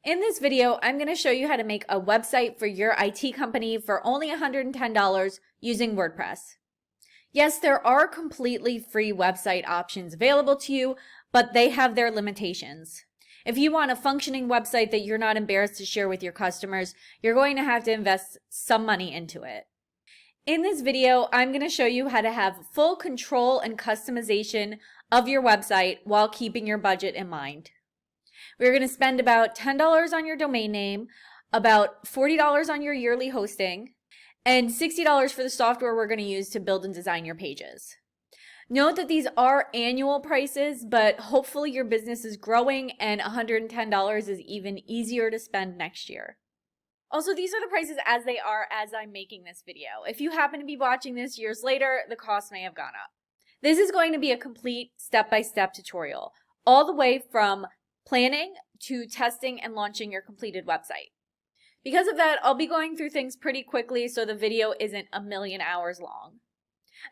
In this video, I'm going to show you how to make a website for your IT company for only $110 using WordPress. Yes, there are completely free website options available to you, but they have their limitations. If you want a functioning website that you're not embarrassed to share with your customers, you're going to have to invest some money into it. In this video, I'm going to show you how to have full control and customization of your website while keeping your budget in mind. We're going to spend about $10 on your domain name, about $40 on your yearly hosting, and $60 for the software we're going to use to build and design your pages. Note that these are annual prices, but hopefully your business is growing and $110 is even easier to spend next year. Also, these are the prices as they are as I'm making this video. If you happen to be watching this years later, the cost may have gone up. This is going to be a complete step-by-step tutorial, all the way from planning to testing and launching your completed website. Because of that, I'll be going through things pretty quickly so the video isn't a million hours long.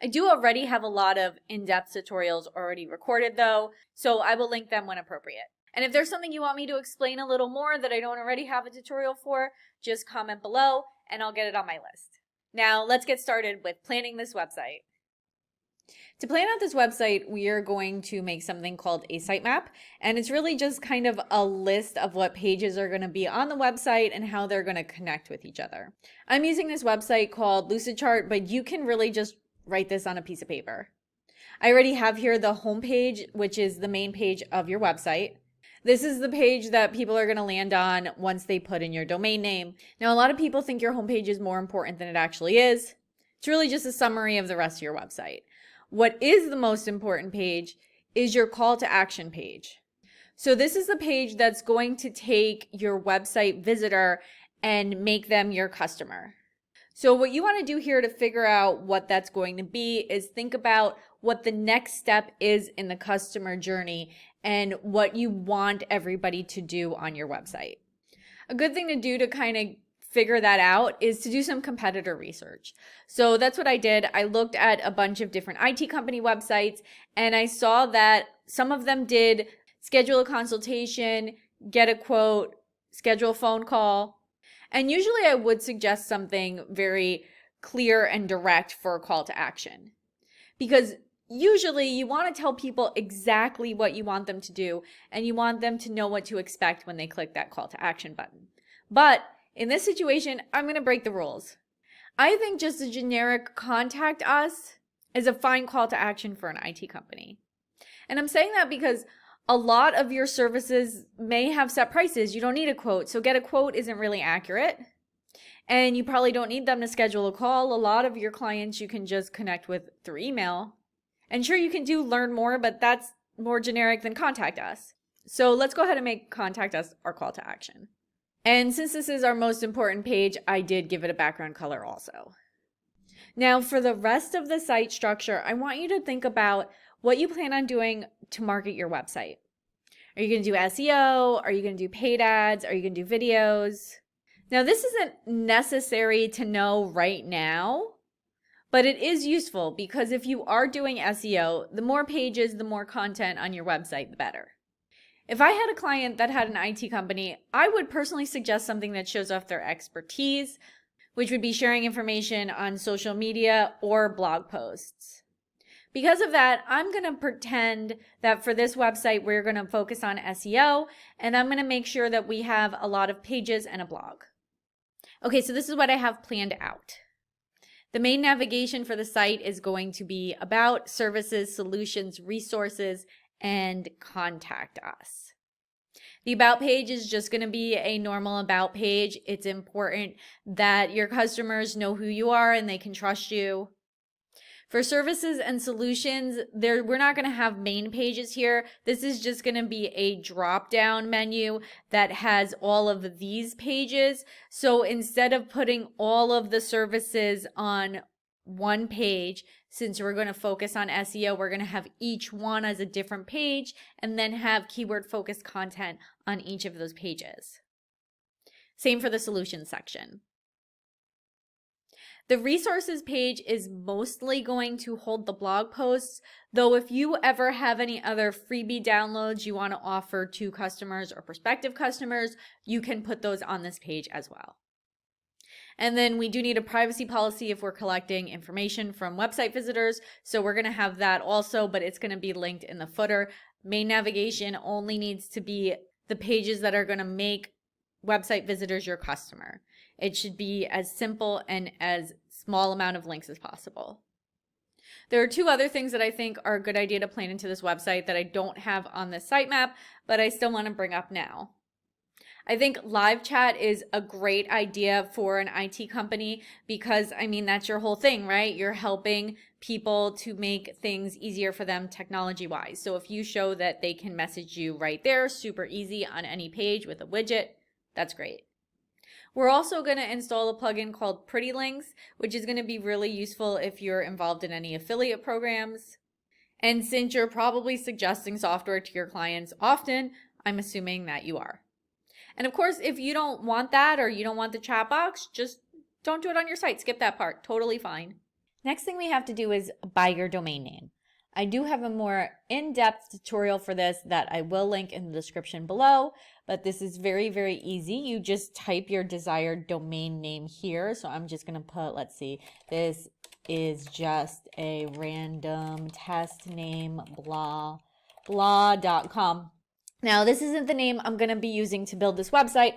I do already have a lot of in-depth tutorials already recorded though, so I will link them when appropriate. And if there's something you want me to explain a little more that I don't already have a tutorial for, just comment below and I'll get it on my list. Now let's get started with planning this website. To plan out this website, we are going to make something called a sitemap, and it's really just kind of a list of what pages are going to be on the website and how they're going to connect with each other. I'm using this website called Lucidchart, but you can really just write this on a piece of paper. I already have here the home page, which is the main page of your website. This is the page that people are going to land on once they put in your domain name. Now, a lot of people think your homepage is more important than it actually is. It's really just a summary of the rest of your website. What is the most important page is your call to action page. So this is the page that's going to take your website visitor and make them your customer. So what you want to do here to figure out what that's going to be is think about what the next step is in the customer journey and what you want everybody to do on your website. A good thing to do to kind of figure that out is to do some competitor research. So that's what I did. I looked at a bunch of different IT company websites and I saw that some of them did schedule a consultation, get a quote, schedule a phone call. And usually I would suggest something very clear and direct for a call to action. Because usually you want to tell people exactly what you want them to do and you want them to know what to expect when they click that call to action button. But in this situation, I'm going to break the rules. I think just a generic contact us is a fine call to action for an IT company. And I'm saying that because a lot of your services may have set prices. You don't need a quote, so get a quote isn't really accurate. And you probably don't need them to schedule a call. A lot of your clients you can just connect with through email. And sure, you can do learn more, but that's more generic than contact us. So let's go ahead and make contact us our call to action. And since this is our most important page, I did give it a background color also. Now for the rest of the site structure, I want you to think about what you plan on doing to market your website. Are you going to do SEO? Are you going to do paid ads? Are you going to do videos? Now this isn't necessary to know right now, but it is useful because if you are doing SEO, the more pages, the more content on your website, the better. If I had a client that had an IT company, I would personally suggest something that shows off their expertise, which would be sharing information on social media or blog posts. Because of that, I'm going to pretend that for this website, we're going to focus on SEO, and I'm going to make sure that we have a lot of pages and a blog. Okay, so this is what I have planned out. The main navigation for the site is going to be about, services, solutions, resources, and contact us. The about page is just going to be a normal about page. It's important that your customers know who you are and they can trust you. For services and solutions, we're not going to have main pages here. This is just going to be a drop-down menu that has all of these pages. So instead of putting all of the services on one page, since we're going to focus on SEO, we're going to have each one as a different page and then have keyword focused content on each of those pages. Same for the solutions section. The resources page is mostly going to hold the blog posts, though if you ever have any other freebie downloads you want to offer to customers or prospective customers, you can put those on this page as well. And then we do need a privacy policy if we're collecting information from website visitors. So we're going to have that also, but it's going to be linked in the footer. Main navigation only needs to be the pages that are going to make website visitors your customer. It should be as simple and as small amount of links as possible. There are two other things that I think are a good idea to plan into this website that I don't have on the sitemap, but I still want to bring up now. I think live chat is a great idea for an IT company because, I mean, that's your whole thing, right? You're helping people to make things easier for them technology-wise. So if you show that they can message you right there, super easy on any page with a widget, that's great. We're also going to install a plugin called Pretty Links, which is going to be really useful if you're involved in any affiliate programs. And since you're probably suggesting software to your clients often, I'm assuming that you are. And of course, if you don't want that or you don't want the chat box, just don't do it on your site. Skip that part. Totally fine. Next thing we have to do is buy your domain name. I do have a more in-depth tutorial for this that I will link in the description below, but this is very, very easy. You just type your desired domain name here. So I'm just going to put, let's see, this is just a random test name, blah, blah.com. Now, this isn't the name I'm going to be using to build this website,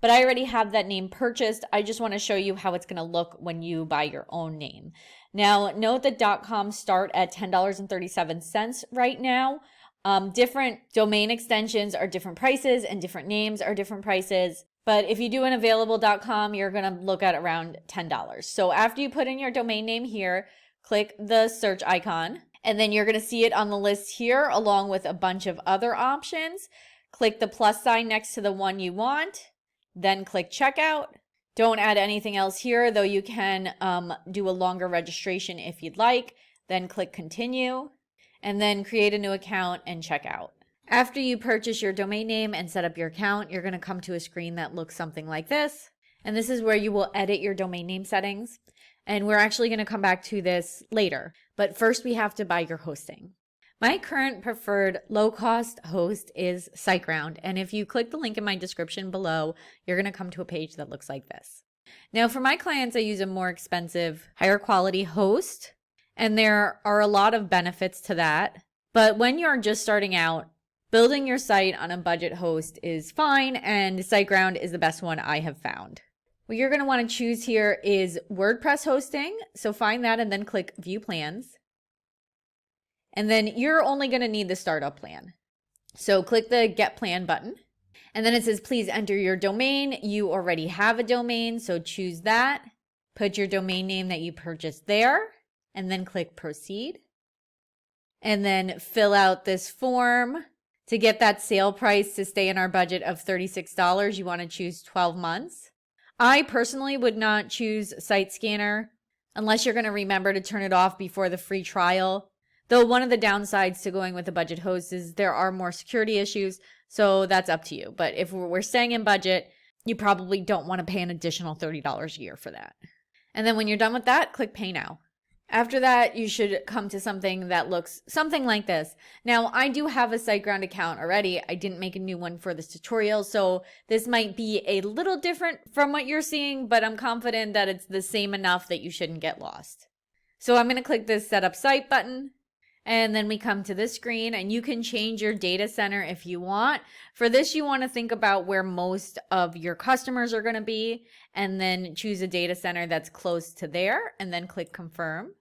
but I already have that name purchased. I just want to show you how it's going to look when you buy your own name. Now, note that .com start at $10.37 right now. Different domain extensions are different prices and different names are different prices. But if you do an available.com, you're going to look at around $10. So after you put in your domain name here, click the search icon. And then you're going to see it on the list here along with a bunch of other options. Click the plus sign next to the one you want, then click checkout. Don't add anything else here, though you can do a longer registration if you'd like. Then click continue and then create a new account and check out. After you purchase your domain name and set up your account, you're going to come to a screen that looks something like this. And this is where you will edit your domain name settings. And we're actually going to come back to this later. But first we have to buy your hosting. My current preferred low-cost host is SiteGround. And if you click the link in my description below, you're going to come to a page that looks like this. Now for my clients, I use a more expensive, higher quality host. And there are a lot of benefits to that. But when you're just starting out, building your site on a budget host is fine. And SiteGround is the best one I have found. What you're going to want to choose here is WordPress hosting. So find that and then click View Plans. And then you're only going to need the startup plan. So click the Get Plan button. And then it says, please enter your domain. You already have a domain, so choose that. Put your domain name that you purchased there. And then click Proceed. And then fill out this form. To get that sale price to stay in our budget of $36, you want to choose 12 months. I personally would not choose Site Scanner unless you're going to remember to turn it off before the free trial. Though one of the downsides to going with a budget host is there are more security issues, so that's up to you. But if we're staying in budget, you probably don't want to pay an additional $30 a year for that. And then when you're done with that, click Pay Now. After that, you should come to something that looks something like this. Now, I do have a SiteGround account already. I didn't make a new one for this tutorial, so this might be a little different from what you're seeing, but I'm confident that it's the same enough that you shouldn't get lost. So I'm going to click this Set Up Site button, and then we come to this screen, and you can change your data center if you want. For this, you want to think about where most of your customers are going to be, and then choose a data center that's close to there, and then click Confirm.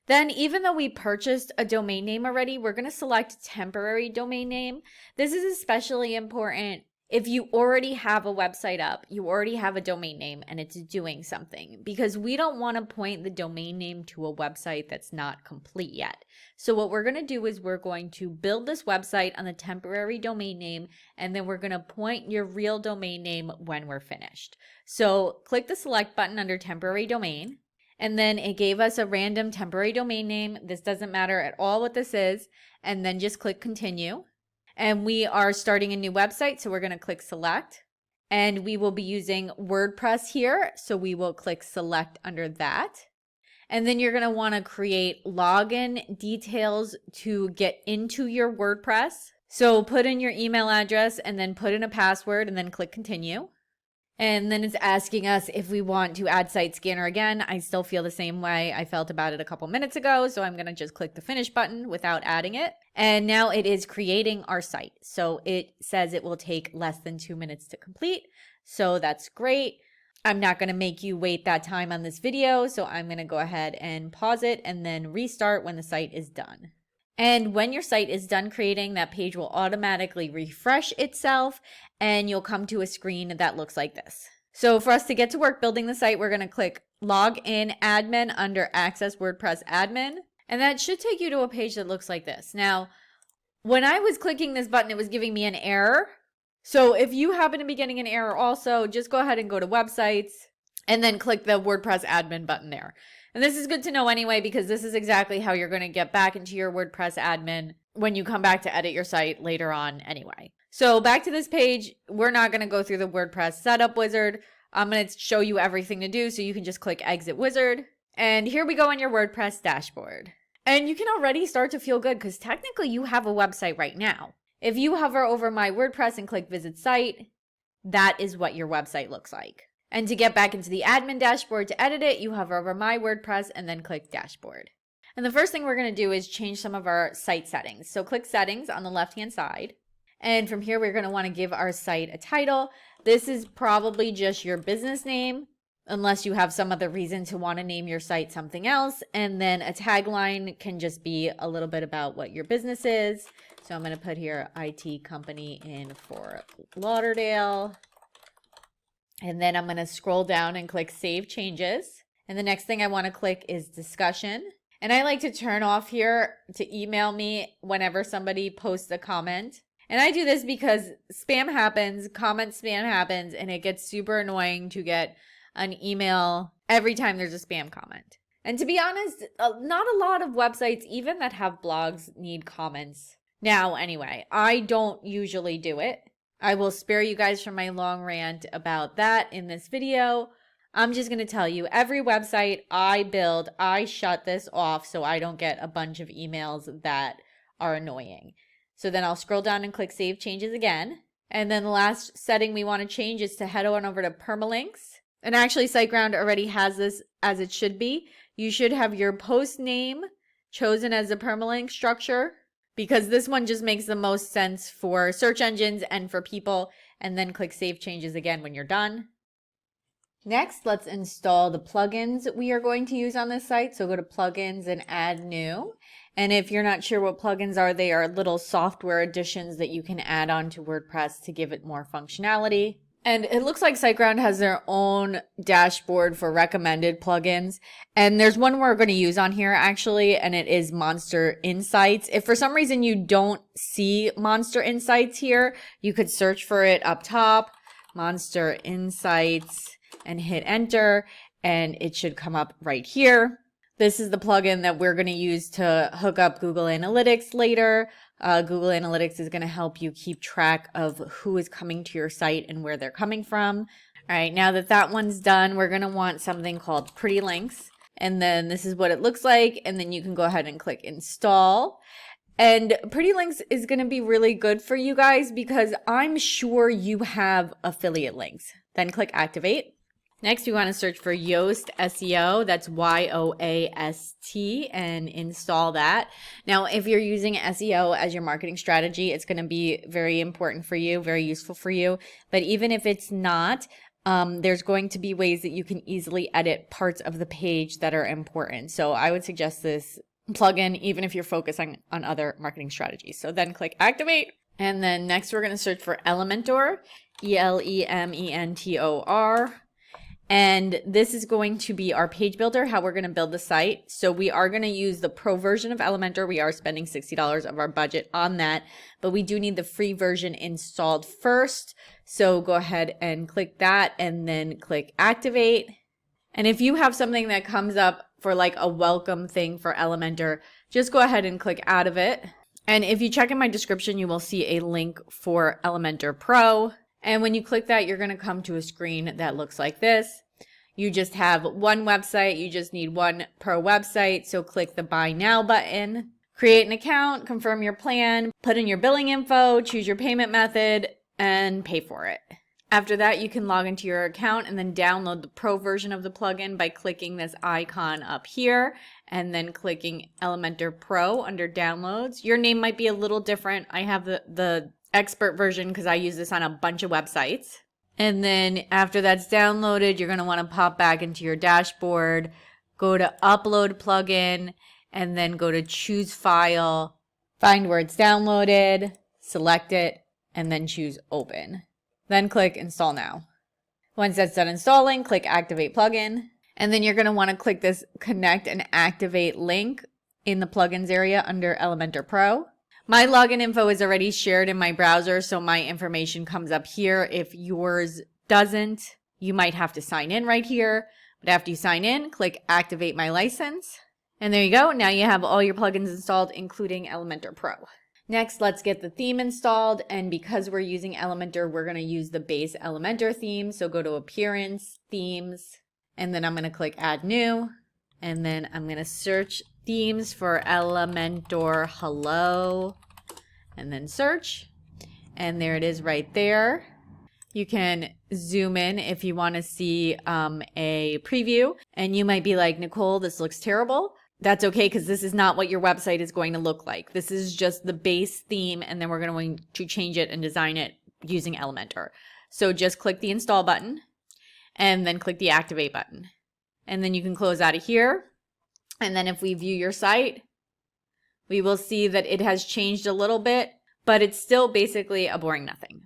Then, even though we purchased a domain name already, we're going to select temporary domain name. This is especially important if you already have a website up, you already have a domain name and it's doing something, because we don't want to point the domain name to a website that's not complete yet. So what we're going to do is we're going to build this website on the temporary domain name, and then we're going to point your real domain name when we're finished. So click the select button under temporary domain. And then it gave us a random temporary domain name. This doesn't matter at all what this is. And then just click continue. And we are starting a new website, so we're going to click select. And we will be using WordPress here, so we will click select under that. And then you're going to want to create login details to get into your WordPress. So put in your email address and then put in a password and then click continue. And then it's asking us if we want to add site scanner again. I still feel the same way I felt about it a couple minutes ago. So I'm going to just click the finish button without adding it. And now it is creating our site. So it says it will take less than 2 minutes to complete. So that's great. I'm not going to make you wait that time on this video. So I'm going to go ahead and pause it and then restart when the site is done. And when your site is done creating, that page will automatically refresh itself and you'll come to a screen that looks like this. So for us to get to work building the site, we're going to click Login Admin under Access WordPress Admin. And that should take you to a page that looks like this. Now, when I was clicking this button, it was giving me an error. So if you happen to be getting an error also, just go ahead and go to websites and then click the WordPress admin button there. And this is good to know anyway, because this is exactly how you're going to get back into your WordPress admin when you come back to edit your site later on anyway. So back to this page, we're not going to go through the WordPress setup wizard. I'm going to show you everything to do, so you can just click exit wizard. And here we go on your WordPress dashboard. And you can already start to feel good because technically you have a website right now. If you hover over My WordPress and click Visit Site, that is what your website looks like. And to get back into the admin dashboard to edit it, you hover over My WordPress and then click Dashboard. And the first thing we're going to do is change some of our site settings. So click Settings on the left-hand side. And from here, we're going to want to give our site a title. This is probably just your business name, unless you have some other reason to want to name your site something else. And then a tagline can just be a little bit about what your business is. So I'm going to put here IT company in Fort Lauderdale. And then I'm going to scroll down and click Save Changes. And the next thing I want to click is Discussion. And I like to turn off here to email me whenever somebody posts a comment. And I do this because spam happens, comment spam happens, and it gets super annoying to get an email every time there's a spam comment. And to be honest, not a lot of websites, even that have blogs, need comments. Now, anyway, I don't usually do it. I will spare you guys from my long rant about that in this video. I'm just going to tell you, every website I build, I shut this off so I don't get a bunch of emails that are annoying. So then I'll scroll down and click Save Changes again. And then the last setting we want to change is to head on over to permalinks. And actually, SiteGround already has this as it should be. You should have your post name chosen as a permalink structure, because this one just makes the most sense for search engines and for people. And then click Save Changes again when you're done. Next, let's install the plugins we are going to use on this site. So go to Plugins and Add New. And if you're not sure what plugins are, they are little software additions that you can add on to WordPress to give it more functionality. And it looks like SiteGround has their own dashboard for recommended plugins. And there's one we're going to use on here actually, and it is Monster Insights. If for some reason you don't see Monster Insights here, you could search for it up top, Monster Insights, and hit enter, and it should come up right here. This is the plugin that we're going to use to hook up Google Analytics later. Google Analytics is going to help you keep track of who is coming to your site and where they're coming from. All right, now that that one's done, we're going to want something called Pretty Links. And then this is what it looks like. And then you can go ahead and click Install. And Pretty Links is going to be really good for you guys because I'm sure you have affiliate links. Then click Activate. Next, we want to search for Yoast SEO. That's YOAST, and install that. Now, if you're using SEO as your marketing strategy, it's going to be very important for you, very useful for you. But even if it's not, there's going to be ways that you can easily edit parts of the page that are important. So I would suggest this plugin, even if you're focusing on other marketing strategies. So then click Activate. And then next, we're going to search for Elementor, Elementor. And this is going to be our page builder, how we're going to build the site. So we are going to use the pro version of Elementor. We are spending $60 of our budget on that, but we do need the free version installed first. So go ahead and click that and then click Activate. And if you have something that comes up for like a welcome thing for Elementor, just go ahead and click out of it. And if you check in my description, you will see a link for Elementor Pro. And when you click that, you're going to come to a screen that looks like this. You just have one website. You just need one pro website. So click the Buy Now button. Create an account, confirm your plan, put in your billing info, choose your payment method, and pay for it. After that, you can log into your account and then download the pro version of the plugin by clicking this icon up here and then clicking Elementor Pro under downloads. Your name might be a little different. I have the expert version because I use this on a bunch of websites. And then after that's downloaded, you're going to want to pop back into your dashboard, go to Upload Plugin, and then go to Choose File, find where it's downloaded, select it, and then choose Open. Then click Install Now. Once that's done installing, click Activate Plugin, and then you're going to want to click this Connect and Activate link in the Plugins area under Elementor Pro. My login info is already shared in my browser, so my information comes up here. If yours doesn't, you might have to sign in right here. But after you sign in, click Activate My License. And there you go. Now you have all your plugins installed, including Elementor Pro. Next, let's get the theme installed. And because we're using Elementor, we're going to use the base Elementor theme. So go to Appearance, Themes, and then I'm going to click Add New. And then I'm going to search themes for Elementor Hello, and then search. And there it is right there. You can zoom in if you want to see a preview. And you might be like, Nicole, this looks terrible. That's okay, because this is not what your website is going to look like. This is just the base theme, and then we're going to change it and design it using Elementor. So just click the Install button, and then click the Activate button. And then you can close out of here. And then if we view your site, we will see that it has changed a little bit, but it's still basically a boring nothing.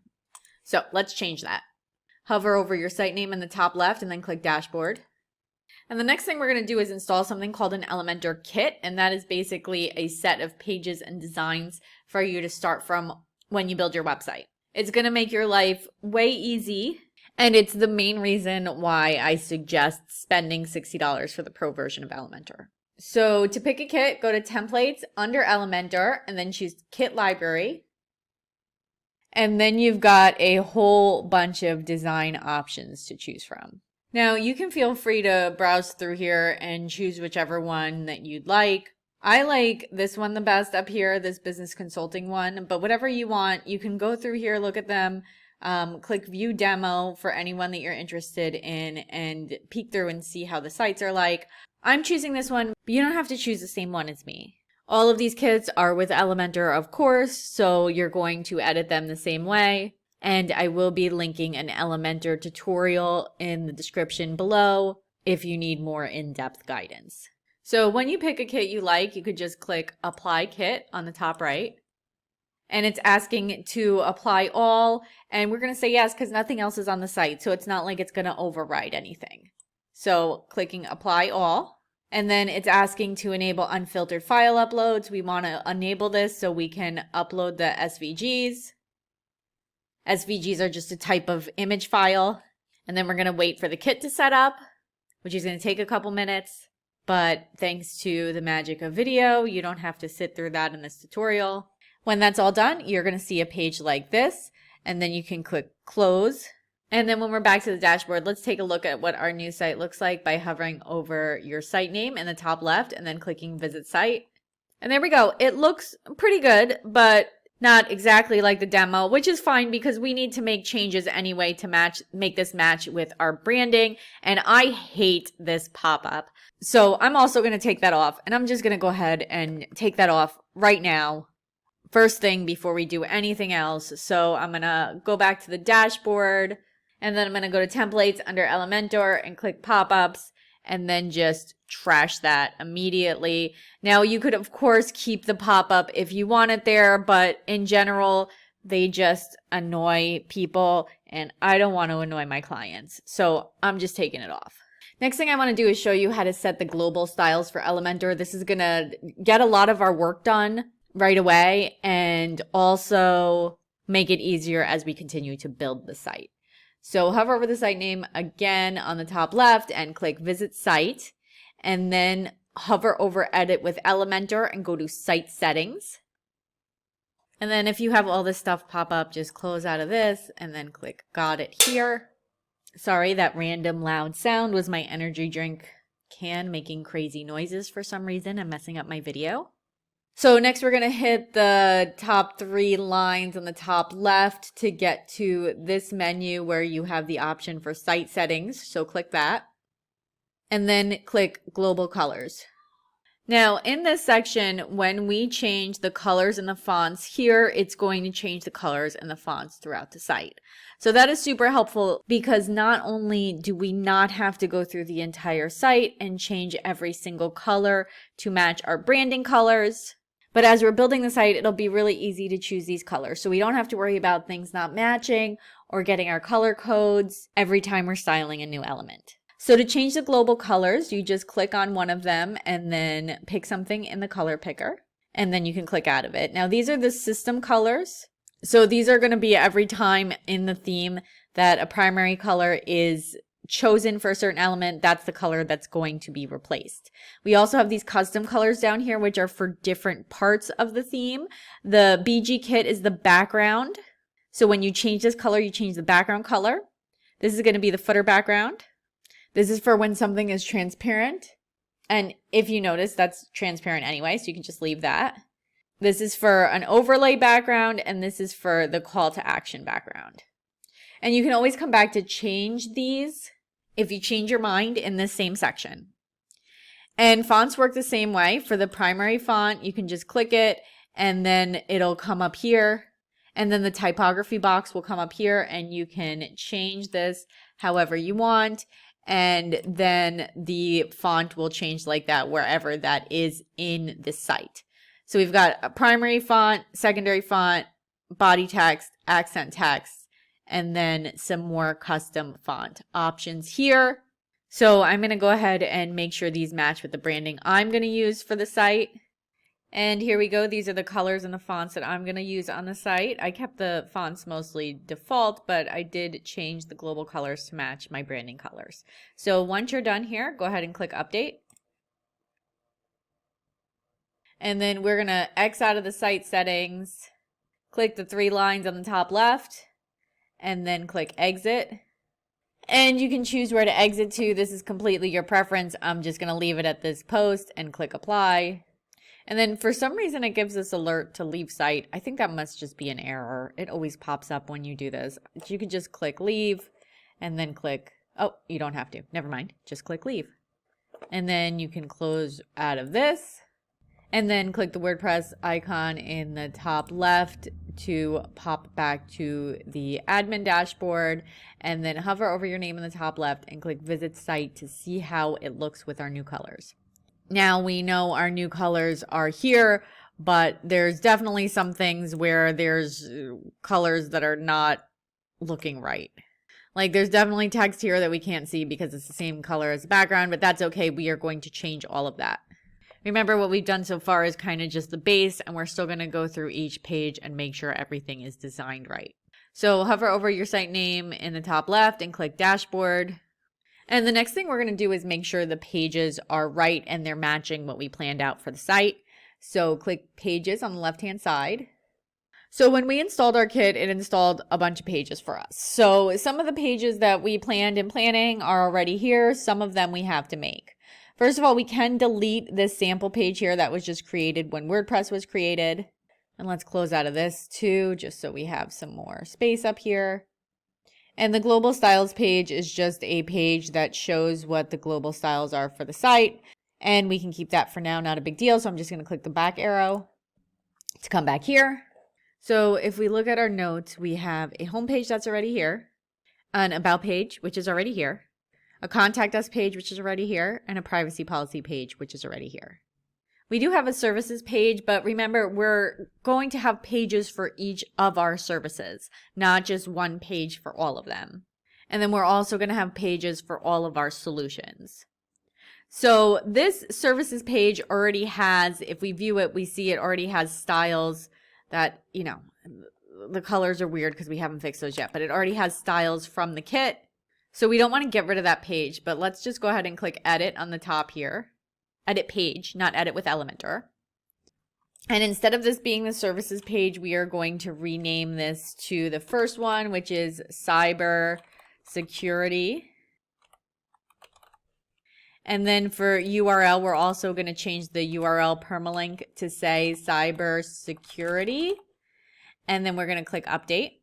So let's change that. Hover over your site name in the top left and then click Dashboard. And the next thing we're going to do is install something called an Elementor Kit, and that is basically a set of pages and designs for you to start from when you build your website. It's going to make your life way easy, and it's the main reason why I suggest spending $60 for the pro version of Elementor. So to pick a kit, go to Templates under Elementor and then choose Kit Library. And then you've got a whole bunch of design options to choose from. Now you can feel free to browse through here and choose whichever one that you'd like. I like this one the best up here, this business consulting one, but whatever you want, you can go through here, look at them, click View Demo for anyone that you're interested in, and peek through and see how the sites are like. I'm choosing this one, but you don't have to choose the same one as me. All of these kits are with Elementor, of course, so you're going to edit them the same way. And I will be linking an Elementor tutorial in the description below if you need more in-depth guidance. So when you pick a kit you like, you could just click Apply Kit on the top right. And it's asking to apply all, and we're going to say yes because nothing else is on the site, so it's not like it's going to override anything. So clicking Apply All, and then it's asking to enable unfiltered file uploads. We want to enable this so we can upload the SVGs. SVGs are just a type of image file. And then we're going to wait for the kit to set up, which is going to take a couple minutes. But thanks to the magic of video, you don't have to sit through that in this tutorial. When that's all done, you're going to see a page like this, and then you can click Close. And then when we're back to the dashboard, let's take a look at what our new site looks like by hovering over your site name in the top left and then clicking Visit Site. And there we go. It looks pretty good, but not exactly like the demo, which is fine because we need to make changes anyway to make this match with our branding. And I hate this pop-up. So I'm also going to take that off, and I'm just going to go ahead and take that off right now. First thing before we do anything else. So I'm going to go back to the dashboard, and then I'm going to go to Templates under Elementor and click Pop-ups, and then just trash that immediately. Now you could of course keep the pop-up if you want it there, but in general they just annoy people, and I don't want to annoy my clients, so I'm just taking it off. Next thing I want to do is show you how to set the global styles for Elementor. This is going to get a lot of our work done right away and also make it easier as we continue to build the site. So hover over the site name again on the top left and click Visit Site, and then hover over Edit with Elementor and go to Site Settings. And then if you have all this stuff pop up, just close out of this and then click Got It here. Sorry, that random loud sound was my energy drink can making crazy noises for some reason and messing up my video. So next we're going to hit the top 3 lines on the top left to get to this menu where you have the option for site settings. So click that and then click global colors. Now in this section, when we change the colors and the fonts here, it's going to change the colors and the fonts throughout the site. So that is super helpful because not only do we not have to go through the entire site and change every single color to match our branding colors, but as we're building the site, it'll be really easy to choose these colors. So we don't have to worry about things not matching or getting our color codes every time we're styling a new element. So to change the global colors, you just click on one of them and then pick something in the color picker, and then you can click out of it. Now these are the system colors. So these are going to be every time in the theme that a primary color is chosen for a certain element, that's the color that's going to be replaced. We also have these custom colors down here, which are for different parts of the theme. The BG kit is the background. So when you change this color, you change the background color. This is going to be the footer background. This is for when something is transparent. And if you notice, that's transparent anyway, so you can just leave that. This is for an overlay background, and this is for the call to action background. And you can always come back to change these if you change your mind in this same section. And fonts work the same way. For the primary font, you can just click it and then it'll come up here. And then the typography box will come up here and you can change this however you want. And then the font will change like that wherever that is in the site. So we've got a primary font, secondary font, body text, accent text, and then some more custom font options here. So I'm going to go ahead and make sure these match with the branding I'm going to use for the site. And here we go. These are the colors and the fonts that I'm going to use on the site. I kept the fonts mostly default, but I did change the global colors to match my branding colors. So once you're done here, go ahead and click update. And then we're going to X out of the site settings, click the 3 lines on the top left, and then click exit. And you can choose where to exit to. This is completely your preference. I'm just going to leave it at this post and click apply. And then for some reason it gives us alert to leave site. I think that must just be an error. It always pops up when you do this. You could just click leave and then click, oh, you don't have to. Never mind. Just click leave. And then you can close out of this. And then click the WordPress icon in the top left to pop back to the admin dashboard, and then hover over your name in the top left and click visit site to see how it looks with our new colors. Now we know our new colors are here, but there's definitely some things where there's colors that are not looking right. Like there's definitely text here that we can't see because it's the same color as the background, but that's okay. We are going to change all of that. Remember, what we've done so far is kind of just the base, and we're still going to go through each page and make sure everything is designed right. So hover over your site name in the top left and click dashboard. And the next thing we're going to do is make sure the pages are right and they're matching what we planned out for the site. So click pages on the left-hand side. So when we installed our kit, it installed a bunch of pages for us. So some of the pages that we planned in planning are already here. Some of them we have to make. First of all, we can delete this sample page here that was just created when WordPress was created. And let's close out of this too, just so we have some more space up here. And the global styles page is just a page that shows what the global styles are for the site. And we can keep that for now, not a big deal. So I'm just going to click the back arrow to come back here. So if we look at our notes, we have a home page that's already here, an about page, which is already here, a contact us page, which is already here, and a privacy policy page, which is already here. We do have a services page, but remember, we're going to have pages for each of our services, not just one page for all of them. And then we're also going to have pages for all of our solutions. So this services page already has, if we view it, we see it already has styles that, you know, the colors are weird because we haven't fixed those yet, but it already has styles from the kit. So we don't want to get rid of that page, but let's just go ahead and click edit on the top here. Edit page, not edit with Elementor. And instead of this being the services page, we are going to rename this to the first one, which is Cyber security. And then for URL, we're also going to change the URL permalink to say cybersecurity. And then we're going to click update.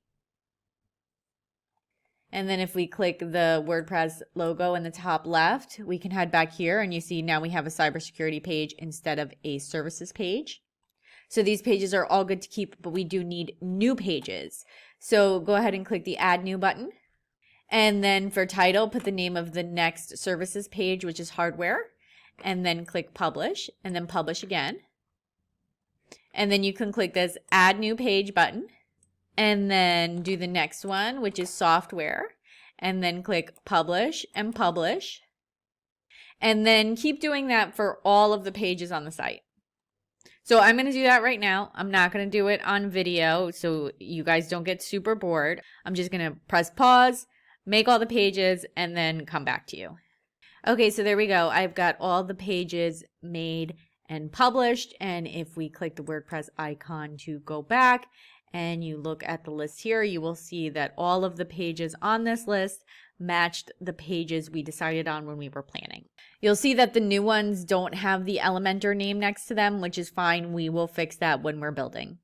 And then if we click the WordPress logo in the top left, we can head back here and you see now we have a cybersecurity page instead of a services page. So these pages are all good to keep, but we do need new pages. So go ahead and click the add new button. And then for title, put the name of the next services page, which is hardware, and then click publish and then publish again. And then you can click this add new page button and then do the next one, which is software, and then click publish and publish. And then keep doing that for all of the pages on the site. So I'm going to do that right now. I'm not going to do it on video so you guys don't get super bored. I'm just going to press pause, make all the pages, and then come back to you. Okay, so there we go. I've got all the pages made and published. And if we click the WordPress icon to go back and you look at the list here, you will see that all of the pages on this list matched the pages we decided on when we were planning. You'll see that the new ones don't have the Elementor name next to them, which is fine. We will fix that when we're building.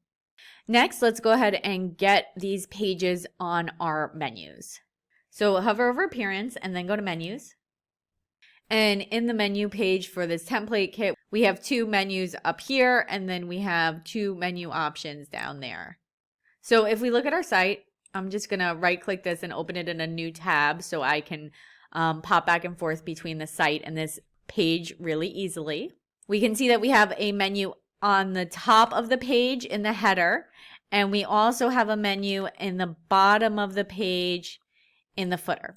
Next, let's go ahead and get these pages on our menus. So hover over appearance and then go to menus. And in the menu page for this template kit, we have two menus up here and then we have two menu options down there. So if we look at our site, I'm just going to right click this and open it in a new tab so I can pop back and forth between the site and this page really easily. We can see that we have a menu on the top of the page in the header, and we also have a menu in the bottom of the page in the footer.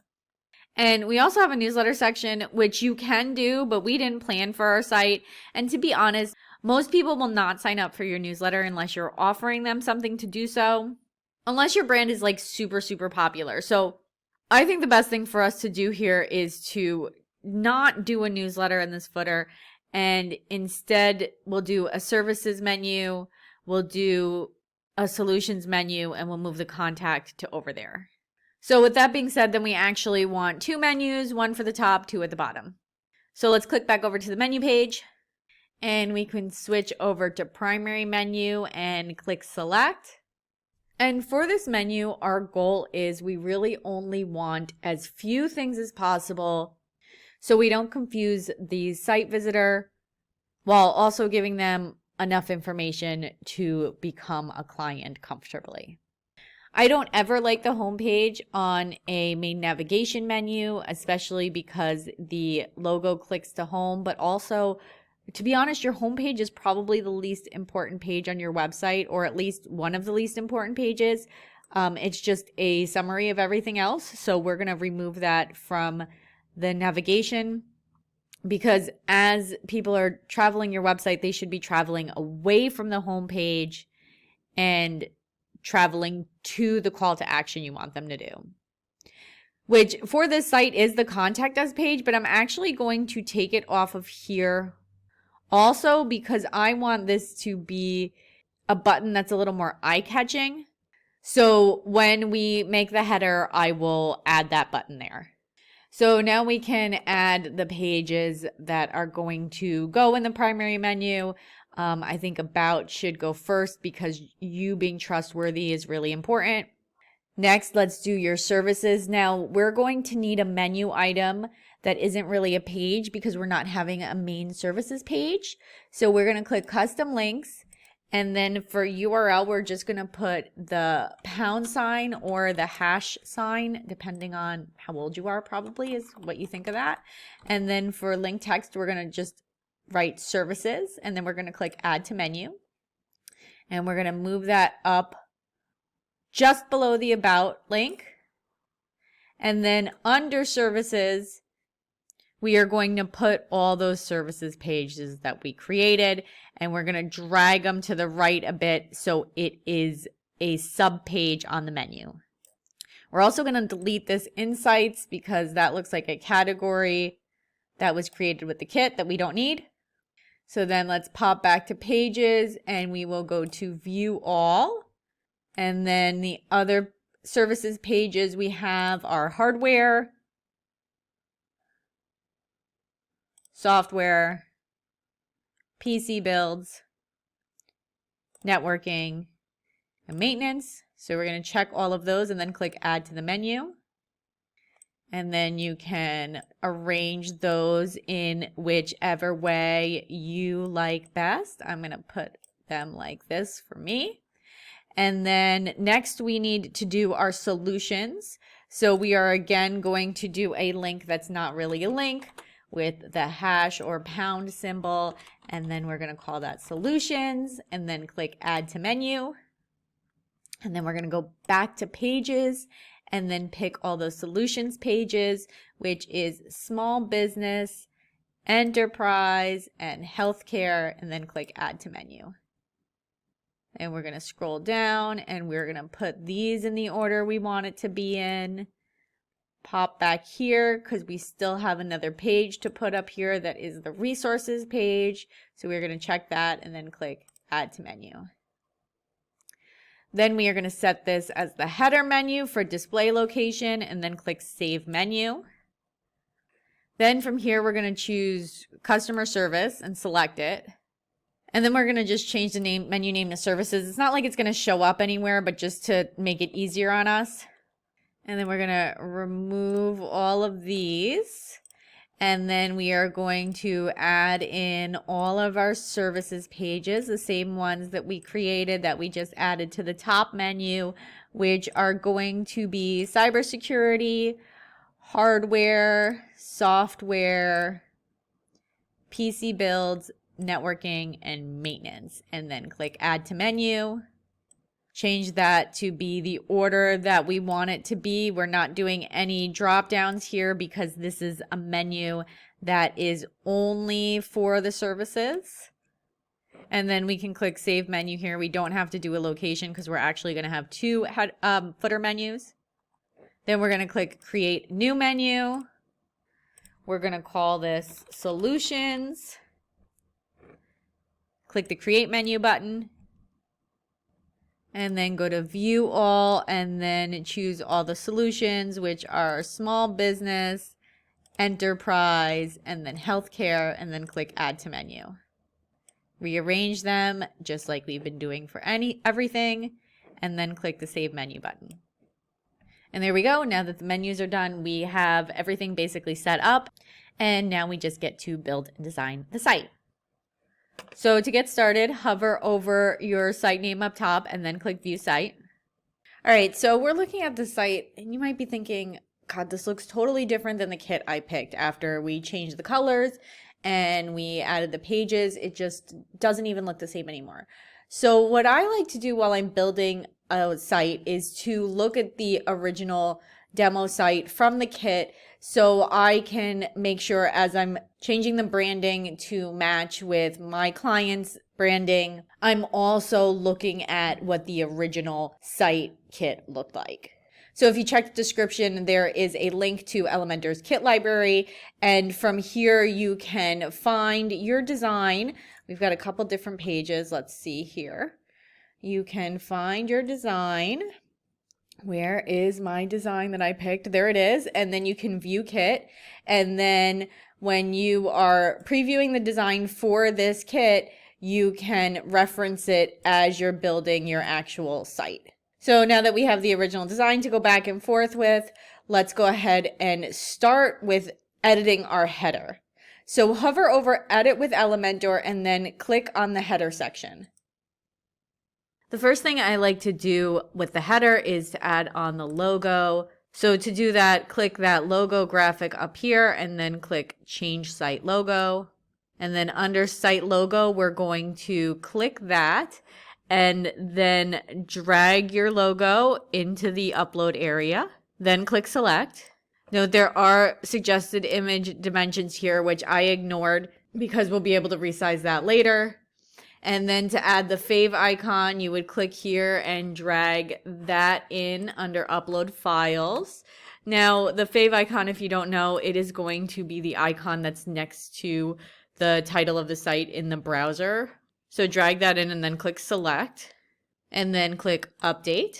And we also have a newsletter section, which you can do, but we didn't plan for our site. And to be honest, most people will not sign up for your newsletter unless you're offering them something to do so, unless your brand is like super, super popular. So I think the best thing for us to do here is to not do a newsletter in this footer, and instead we'll do a services menu, we'll do a solutions menu, and we'll move the contact to over there. So with that being said, then we actually want two menus, one for the top, two at the bottom. So let's click back over to the menu page and we can switch over to primary menu and click select. And for this menu, our goal is we really only want as few things as possible so we don't confuse the site visitor while also giving them enough information to become a client comfortably. I don't ever like the home page on a main navigation menu, especially because the logo clicks to home, but also, to be honest, your home page is probably the least important page on your website, or at least one of the least important pages. It's just a summary of everything else. So we're going to remove that from the navigation, because as people are traveling your website, they should be traveling away from the home page and traveling to the call to action you want them to do. Which for this site is the contact us page, but I'm actually going to take it off of here also because I want this to be a button that's a little more eye-catching. So when we make the header, I will add that button there. So now we can add the pages that are going to go in the primary menu. I think about should go first because you being trustworthy is really important. Next, let's do your services. Now we're going to need a menu item that isn't really a page because we're not having a main services page. So we're going to click custom links. And then for URL, we're just going to put the # or the hash sign, depending on how old you are, probably is what you think of that. And then for link text, we're going to just write services, and then we're going to click add to menu. And we're going to move that up just below the about link. And then under services, we are going to put all those services pages that we created, and we're going to drag them to the right a bit so it is a sub page on the menu. We're also going to delete this insights because that looks like a category that was created with the kit that we don't need. So then let's pop back to pages and we will go to view all. And then the other services pages, we have our hardware, software, PC builds, networking, and maintenance. So we're going to check all of those and then click add to the menu. And then you can arrange those in whichever way you like best. I'm going to put them like this for me. And then next we need to do our solutions. So we are again going to do a link that's not really a link with the hash or pound symbol. And then we're going to call that solutions and then click add to menu. And then we're going to go back to pages and then pick all those solutions pages, which is small business, enterprise, and healthcare, and then click add to menu. And we're going to scroll down and we're going to put these in the order we want it to be in. Pop back here because we still have another page to put up here that is the resources page. So we're going to check that and then click add to menu. Then we are going to set this as the header menu for display location and then click save menu. Then from here, we're going to choose customer service and select it. And then we're going to just change the menu name to services. It's not like it's going to show up anywhere, but just to make it easier on us. And then we're going to remove all of these. And then we are going to add in all of our services pages, the same ones that we created that we just added to the top menu, which are going to be cybersecurity, hardware, software, PC builds, networking, and maintenance. And then click add to menu. Change that to be the order that we want it to be. We're not doing any drop downs here because this is a menu that is only for the services. And then we can click save menu here. We don't have to do a location because we're actually going to have two footer menus. Then we're going to click create new menu. We're going to call this solutions. Click the create menu button. And then go to view all and then choose all the solutions, which are small business, enterprise, and then healthcare, and then click add to menu. Rearrange them just like we've been doing for everything, and then click the save menu button. And there we go. Now that the menus are done, we have everything basically set up, and now we just get to build and design the site. So to get started, hover over your site name up top and then click view site. All right, so we're looking at the site and you might be thinking, God, this looks totally different than the kit I picked after we changed the colors and we added the pages. It just doesn't even look the same anymore. So what I like to do while I'm building a site is to look at the original demo site from the kit so I can make sure as I'm changing the branding to match with my client's branding, I'm also looking at what the original site kit looked like. So if you check the description, there is a link to Elementor's Kit library, and from here you can find your design. We've got a couple different pages. Let's see here. You can find your design. Where is my design that I picked? There it is. And then you can view kit. And then when you are previewing the design for this kit, you can reference it as you're building your actual site. So now that we have the original design to go back and forth with, let's go ahead and start with editing our header. So hover over Edit with Elementor and then click on the header section. The first thing I like to do with the header is to add on the logo. So to do that, click that logo graphic up here and then click Change Site Logo. And then under Site Logo, we're going to click that and then drag your logo into the upload area. Then click Select. Note there are suggested image dimensions here, which I ignored because we'll be able to resize that later. And then to add the fave icon, you would click here and drag that in under Upload Files. Now, the fave icon, if you don't know, it is going to be the icon that's next to the title of the site in the browser. So drag that in and then click Select. And then click Update.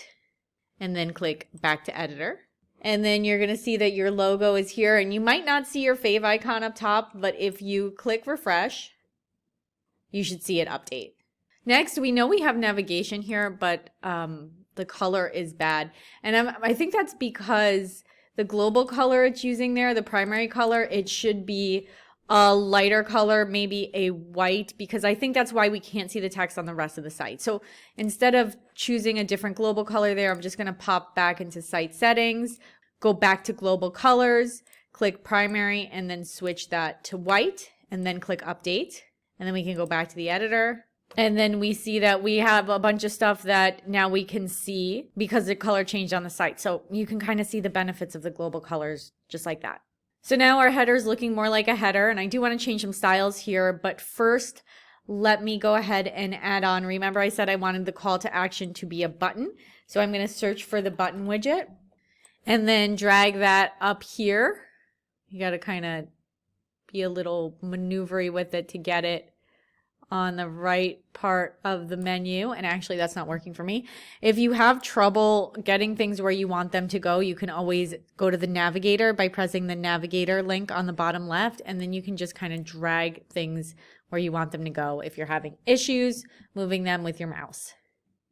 and then click back to editor. And then you're going to see that your logo is here, and you might not see your fave icon up top, but if you click refresh, you should see it update. Next, we know we have navigation here, but the color is bad. And I think that's because the global color it's using there, the primary color, it should be a lighter color, maybe a white, because I think that's why we can't see the text on the rest of the site. So instead of choosing a different global color there, I'm just going to pop back into site settings, go back to global colors, click primary, and then switch that to white, and then click update. And then we can go back to the editor. And then we see that we have a bunch of stuff that now we can see because the color changed on the site. So you can kind of see the benefits of the global colors just like that. So now our header is looking more like a header, and I do want to change some styles here, but first let me go ahead and add on. Remember I said I wanted the call to action to be a button. So I'm going to search for the button widget and then drag that up here. You got to kind of be a little maneuvery with it to get it on the right part of the menu. And actually that's not working for me. If you have trouble getting things where you want them to go, you can always go to the navigator by pressing the navigator link on the bottom left, and then you can just kind of drag things where you want them to go if you're having issues moving them with your mouse.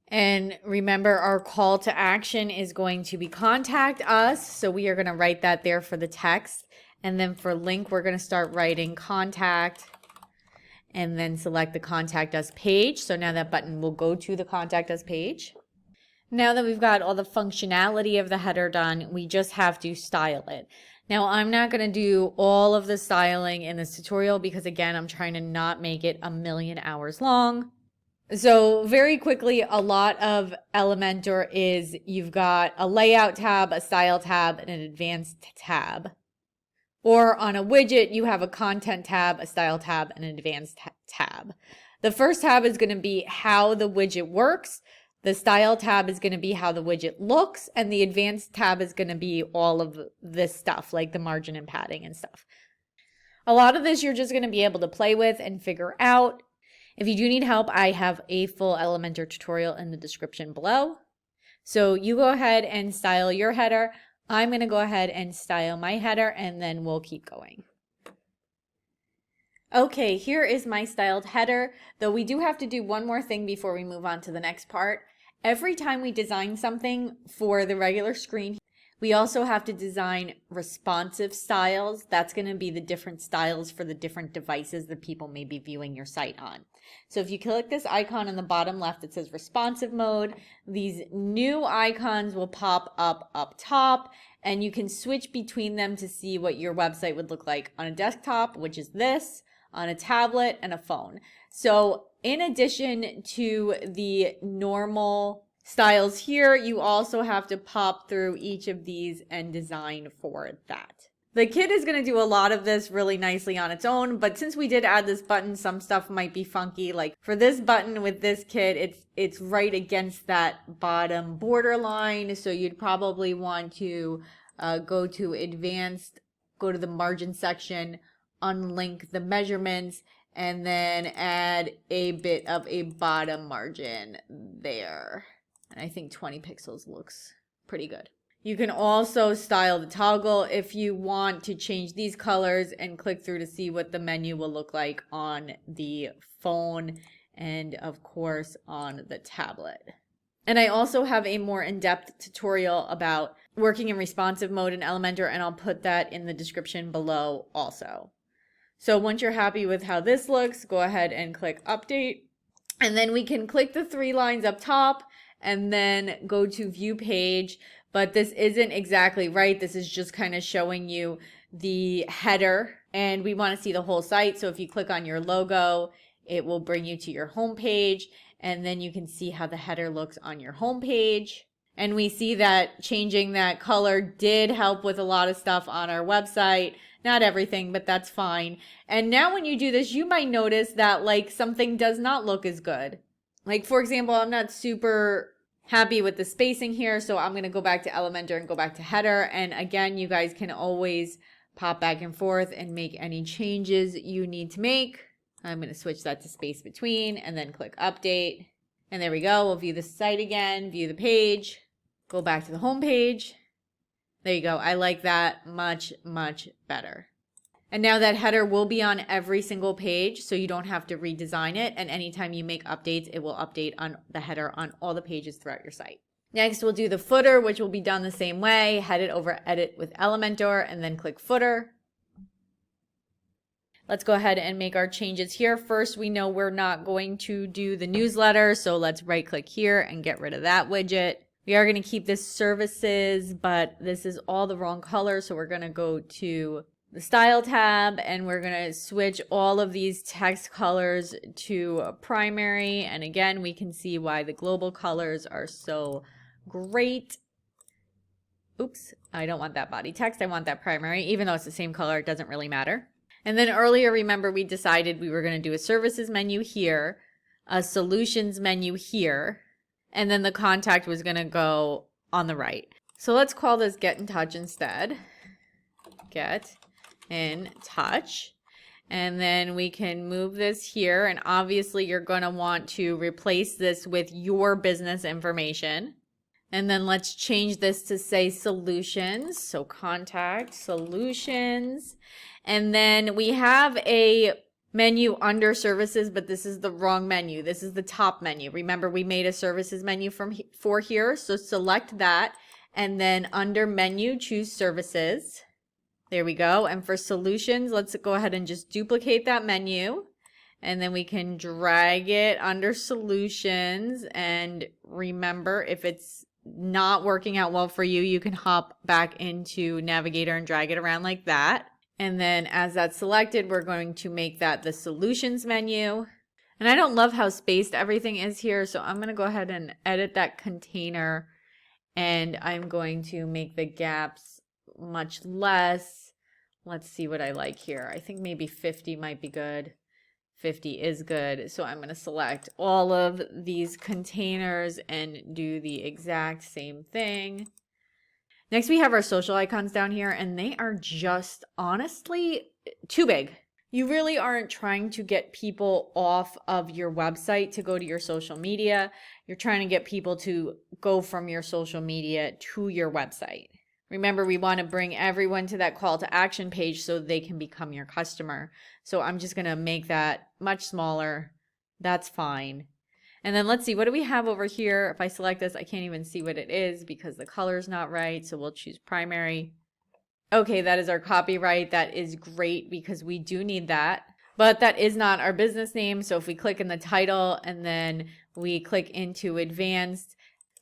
And remember, our call to action is going to be contact us. So we are going to write that there for the text. And then for link, we're going to start writing contact and then select the contact us page. So now that button will go to the contact us page. Now that we've got all the functionality of the header done, we just have to style it. Now I'm not going to do all of the styling in this tutorial because again, I'm trying to not make it a million hours long. So very quickly, a lot of Elementor is you've got a layout tab, a style tab, and an advanced tab. Or on a widget, you have a content tab, a style tab, and an advanced tab. The first tab is going to be how the widget works. The style tab is going to be how the widget looks. And the advanced tab is going to be all of this stuff, like the margin and padding and stuff. A lot of this you're just going to be able to play with and figure out. If you do need help, I have a full Elementor tutorial in the description below. So you go ahead and style your header. I'm going to go ahead and style my header, and then we'll keep going. Okay, here is my styled header, though we do have to do one more thing before we move on to the next part. Every time we design something for the regular screen, we also have to design responsive styles. That's going to be the different styles for the different devices that people may be viewing your site on. So if you click this icon on the bottom left that says responsive mode, these new icons will pop up top, and you can switch between them to see what your website would look like on a desktop, which is this, on a tablet, and a phone. So in addition to the normal styles here, you also have to pop through each of these and design for that. The kit is going to do a lot of this really nicely on its own, but since we did add this button, some stuff might be funky. Like for this button with this kit, it's right against that bottom border line, so you'd probably want to go to advanced, go to the margin section, unlink the measurements, and then add a bit of a bottom margin there. And I think 20 pixels looks pretty good. You can also style the toggle if you want to change these colors and click through to see what the menu will look like on the phone and of course on the tablet. And I also have a more in-depth tutorial about working in responsive mode in Elementor, and I'll put that in the description below also. So once you're happy with how this looks, go ahead and click update. And then we can click the 3 lines up top and then go to view page. But this isn't exactly right. This is just kind of showing you the header, and we want to see the whole site. So if you click on your logo, it will bring you to your home page, and then you can see how the header looks on your home page. And we see that changing that color did help with a lot of stuff on our website. Not everything, but that's fine. And now when you do this, you might notice that like something does not look as good. Like for example, I'm not super happy with the spacing here, so I'm going to go back to Elementor and go back to header. And again, you guys can always pop back and forth and make any changes you need to make. I'm going to switch that to space between and then click update. And there we go. We'll view the site again, view the page. Go back to the home page. There you go. I like that much, much better. And now that header will be on every single page, so you don't have to redesign it. And anytime you make updates, it will update on the header on all the pages throughout your site. Next, we'll do the footer, which will be done the same way. Head it over Edit with Elementor and then click Footer. Let's go ahead and make our changes here. First, we know we're not going to do the newsletter, so let's right click here and get rid of that widget. We are going to keep this services, but this is all the wrong color, so we're going to go to the Style tab and we're going to switch all of these text colors to primary. And again, we can see why the global colors are so great. Oops, I don't want that body text. I want that primary. Even though it's the same color, it doesn't really matter. And then earlier, remember, we decided we were going to do a services menu here, a solutions menu here, and then the contact was going to go on the right. So let's call this Get in Touch instead. Get in Touch. And then we can move this here. And obviously, you're going to want to replace this with your business information. And then let's change this to say solutions. So contact solutions. And then we have a menu under services, but this is the wrong menu. This is the top menu. Remember, we made a services menu for here. So select that. And then under menu, choose services. There we go. And for solutions, let's go ahead and just duplicate that menu. And then we can drag it under solutions. And remember, if it's not working out well for you, you can hop back into Navigator and drag it around like that. And then as that's selected, we're going to make that the solutions menu. And I don't love how spaced everything is here, so I'm going to go ahead and edit that container. And I'm going to make the gaps much less. Let's see what I like here. I think maybe 50 might be good. 50 is good. So I'm going to select all of these containers and do the exact same thing. Next, we have our social icons down here, and they are just honestly too big. You really aren't trying to get people off of your website to go to your social media. You're trying to get people to go from your social media to your website. Remember, we want to bring everyone to that call to action page so they can become your customer. So I'm just going to make that much smaller. That's fine. And then let's see, what do we have over here? If I select this, I can't even see what it is because the color's not right. So we'll choose primary. Okay, that is our copyright. That is great because we do need that. But that is not our business name. So if we click in the title and then we click into advanced,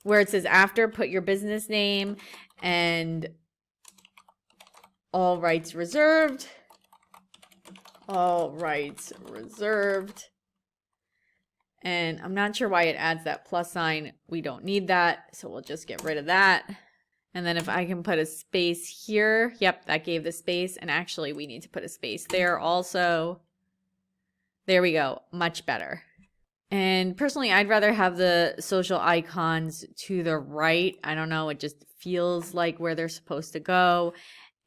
where it says after, put your business name and all rights reserved. All rights reserved. And I'm not sure why it adds that plus sign. We don't need that, so we'll just get rid of that. And then if I can put a space here, yep, that gave the space. And actually, we need to put a space there also. There we go, much better. And personally, I'd rather have the social icons to the right. I don't know, it just feels like where they're supposed to go.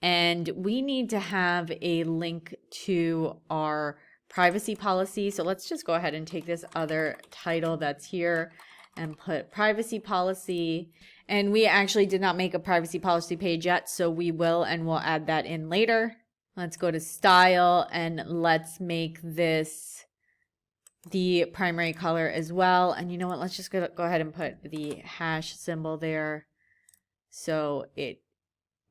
And we need to have a link to our privacy policy. So let's just go ahead and take this other title that's here and put privacy policy. And we actually did not make a privacy policy page yet, so we will, and we'll add that in later. Let's go to style and let's make this the primary color as well. And you know what? Let's just go ahead and put the hash symbol there so it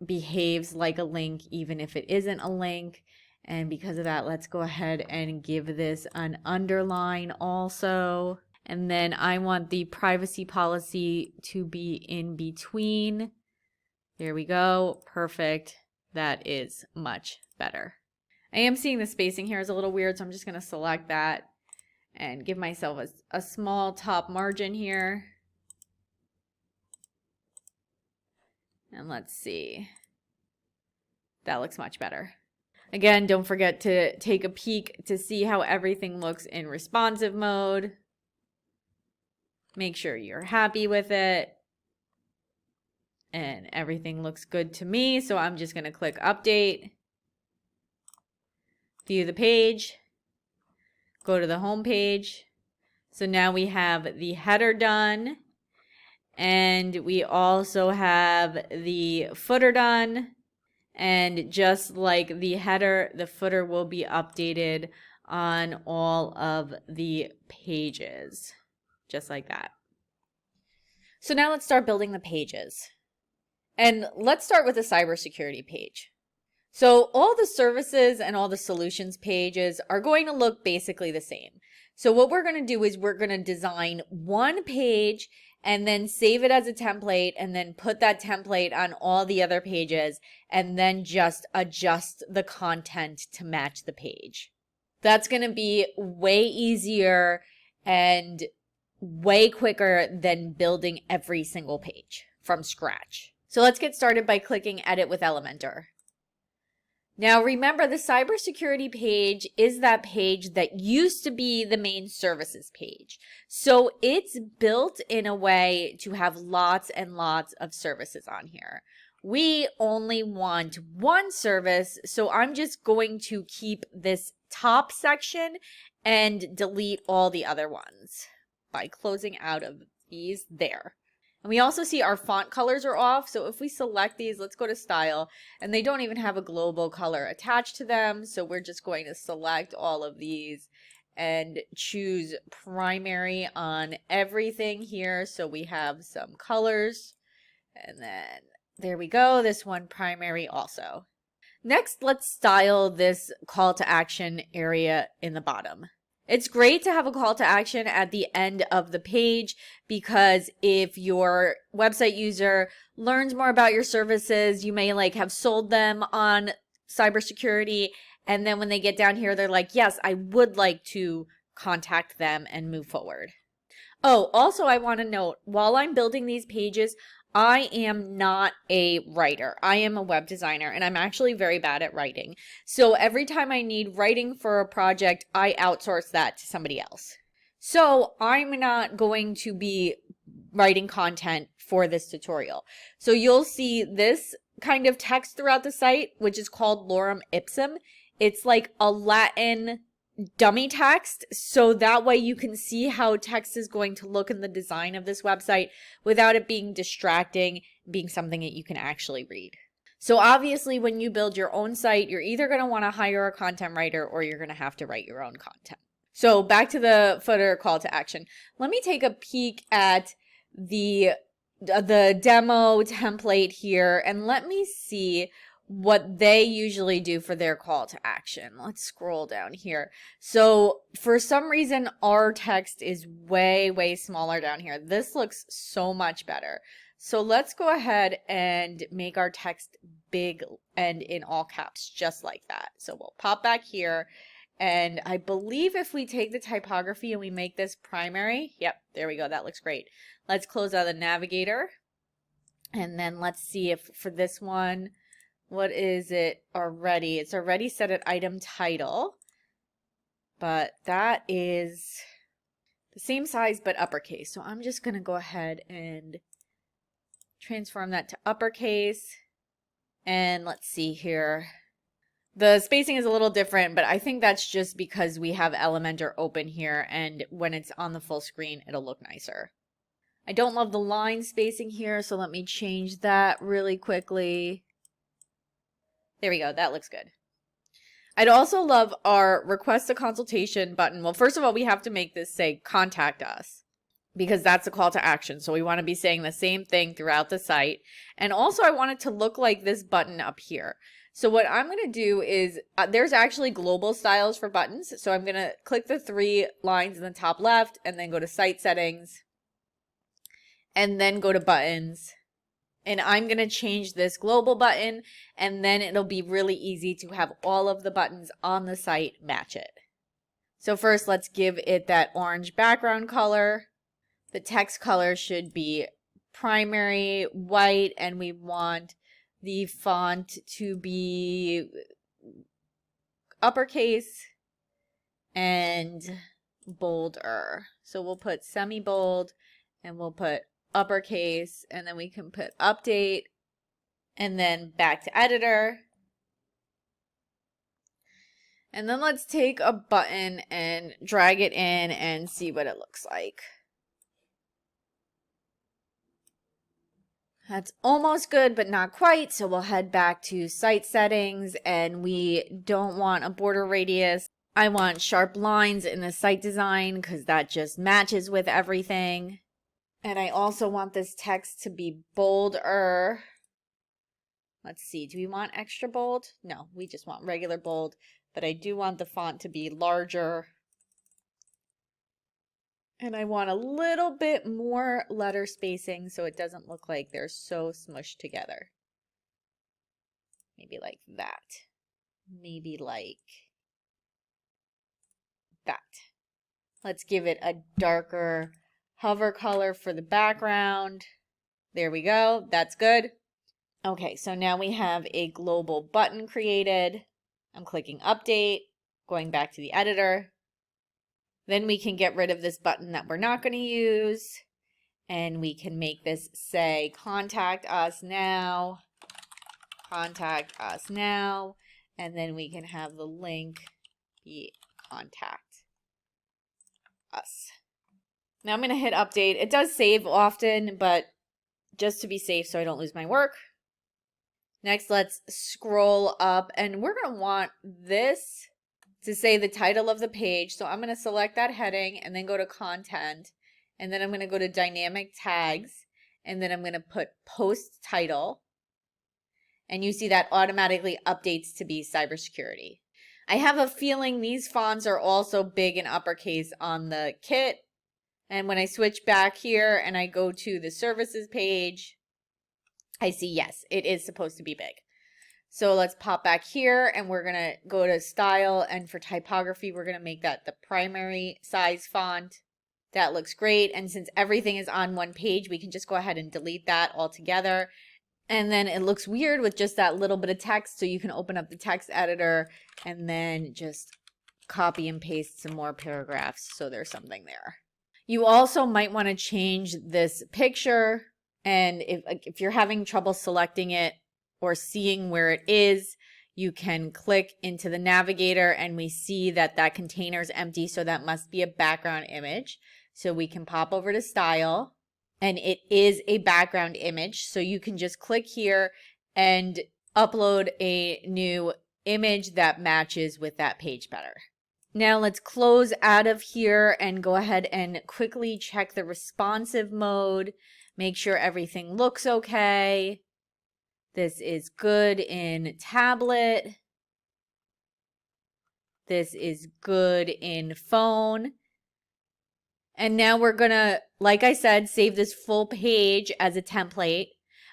behaves like a link even if it isn't a link. And because of that, let's go ahead and give this an underline also. And then I want the privacy policy to be in between. There we go. Perfect. That is much better. I am seeing the spacing here is a little weird, so I'm just going to select that and give myself a small top margin here. And let's see. That looks much better. Again, don't forget to take a peek to see how everything looks in responsive mode. Make sure you're happy with it. And everything looks good to me, so I'm just going to click Update. View the page. Go to the home page. So now we have the header done. And we also have the footer done. And just like the header, the footer will be updated on all of the pages, just like that. So now let's start building the pages. And let's start with the cybersecurity page. So all the services and all the solutions pages are going to look basically the same. So what we're going to do is we're going to design one page and then save it as a template and then put that template on all the other pages and then just adjust the content to match the page. That's going to be way easier and way quicker than building every single page from scratch. So let's get started by clicking Edit with Elementor. Now remember, the cybersecurity page is that page that used to be the main services page. So it's built in a way to have lots and lots of services on here. We only want one service, so I'm just going to keep this top section and delete all the other ones by closing out of these there. And we also see our font colors are off. So if we select these, let's go to style, and they don't even have a global color attached to them. So we're just going to select all of these and choose primary on everything here. So we have some colors, and then there we go. This one primary also. Next, let's style this call to action area in the bottom. It's great to have a call to action at the end of the page because if your website user learns more about your services, you may have sold them on cybersecurity, and then when they get down here, they're like, yes, I would like to contact them and move forward. Oh, also I want to note, while I'm building these pages, I am not a writer. I am a web designer, and I'm actually very bad at writing. So every time I need writing for a project, I outsource that to somebody else. So I'm not going to be writing content for this tutorial. So you'll see this kind of text throughout the site, which is called lorem ipsum. It's like a Latin dummy text, so that way you can see how text is going to look in the design of this website without it being distracting, being something that you can actually read. So obviously when you build your own site, you're either going to want to hire a content writer or you're going to have to write your own content. So back to the footer call to action. Let me take a peek at the demo template here and let me see what they usually do for their call to action. Let's scroll down here. So for some reason, our text is way, way smaller down here. This looks so much better. So let's go ahead and make our text big and in all caps, just like that. So we'll pop back here. And I believe if we take the typography and we make this primary, yep, there we go. That looks great. Let's close out the navigator. And then let's see if for this one, what is it already? It's already set at item title, but that is the same size but uppercase. So I'm just going to go ahead and transform that to uppercase. And let's see here. The spacing is a little different, but I think that's just because we have Elementor open here, and when it's on the full screen, it'll look nicer. I don't love the line spacing here, so let me change that really quickly. There we go. That looks good. I'd also love our request a consultation button. Well, first of all, we have to make this say contact us because that's a call to action. So we want to be saying the same thing throughout the site. And also I want it to look like this button up here. So what I'm going to do is there's actually global styles for buttons. So I'm going to click the 3 lines in the top left and then go to site settings and then go to buttons. And I'm going to change this global button, and then it'll be really easy to have all of the buttons on the site match it. So first, let's give it that orange background color. The text color should be primary white, and we want the font to be uppercase and bolder. So we'll put semi-bold, and we'll put uppercase, and then we can put update and then back to editor. And then let's take a button and drag it in and see what it looks like. That's almost good, but not quite. So we'll head back to site settings, and we don't want a border radius. I want sharp lines in the site design because that just matches with everything. And I also want this text to be bolder. Let's see, do we want extra bold? No, we just want regular bold, but I do want the font to be larger. And I want a little bit more letter spacing so it doesn't look like they're so smushed together. Maybe like that. Maybe like that. Let's give it a darker hover color for the background. There we go. That's good. Okay, so now we have a global button created. I'm clicking update, going back to the editor. Then we can get rid of this button that we're not going to use. And we can make this say, contact us now. Contact us now. And then we can have the link be contact us. Now I'm going to hit update. It does save often, but just to be safe so I don't lose my work. Next, let's scroll up, and we're going to want this to say the title of the page. So I'm going to select that heading and then go to content, and then I'm going to go to dynamic tags, and then I'm going to put post title, and you see that automatically updates to be cybersecurity. I have a feeling these fonts are also big and uppercase on the kit, and when I switch back here and I go to the services page, I see, yes, it is supposed to be big. So let's pop back here, and we're going to go to style, and for typography, we're going to make that the primary size font. That looks great, and since everything is on one page, we can just go ahead and delete that altogether. And then it looks weird with just that little bit of text, so you can open up the text editor and then just copy and paste some more paragraphs so there's something there. You also might want to change this picture. And if you're having trouble selecting it or seeing where it is, you can click into the navigator, and we see that that container is empty, so that must be a background image. So we can pop over to style, and it is a background image. So you can just click here and upload a new image that matches with that page better. Now let's close out of here and go ahead and quickly check the responsive mode. Make sure everything looks okay. This is good in tablet. This is good in phone. And now we're gonna, like I said, save this full page as a template.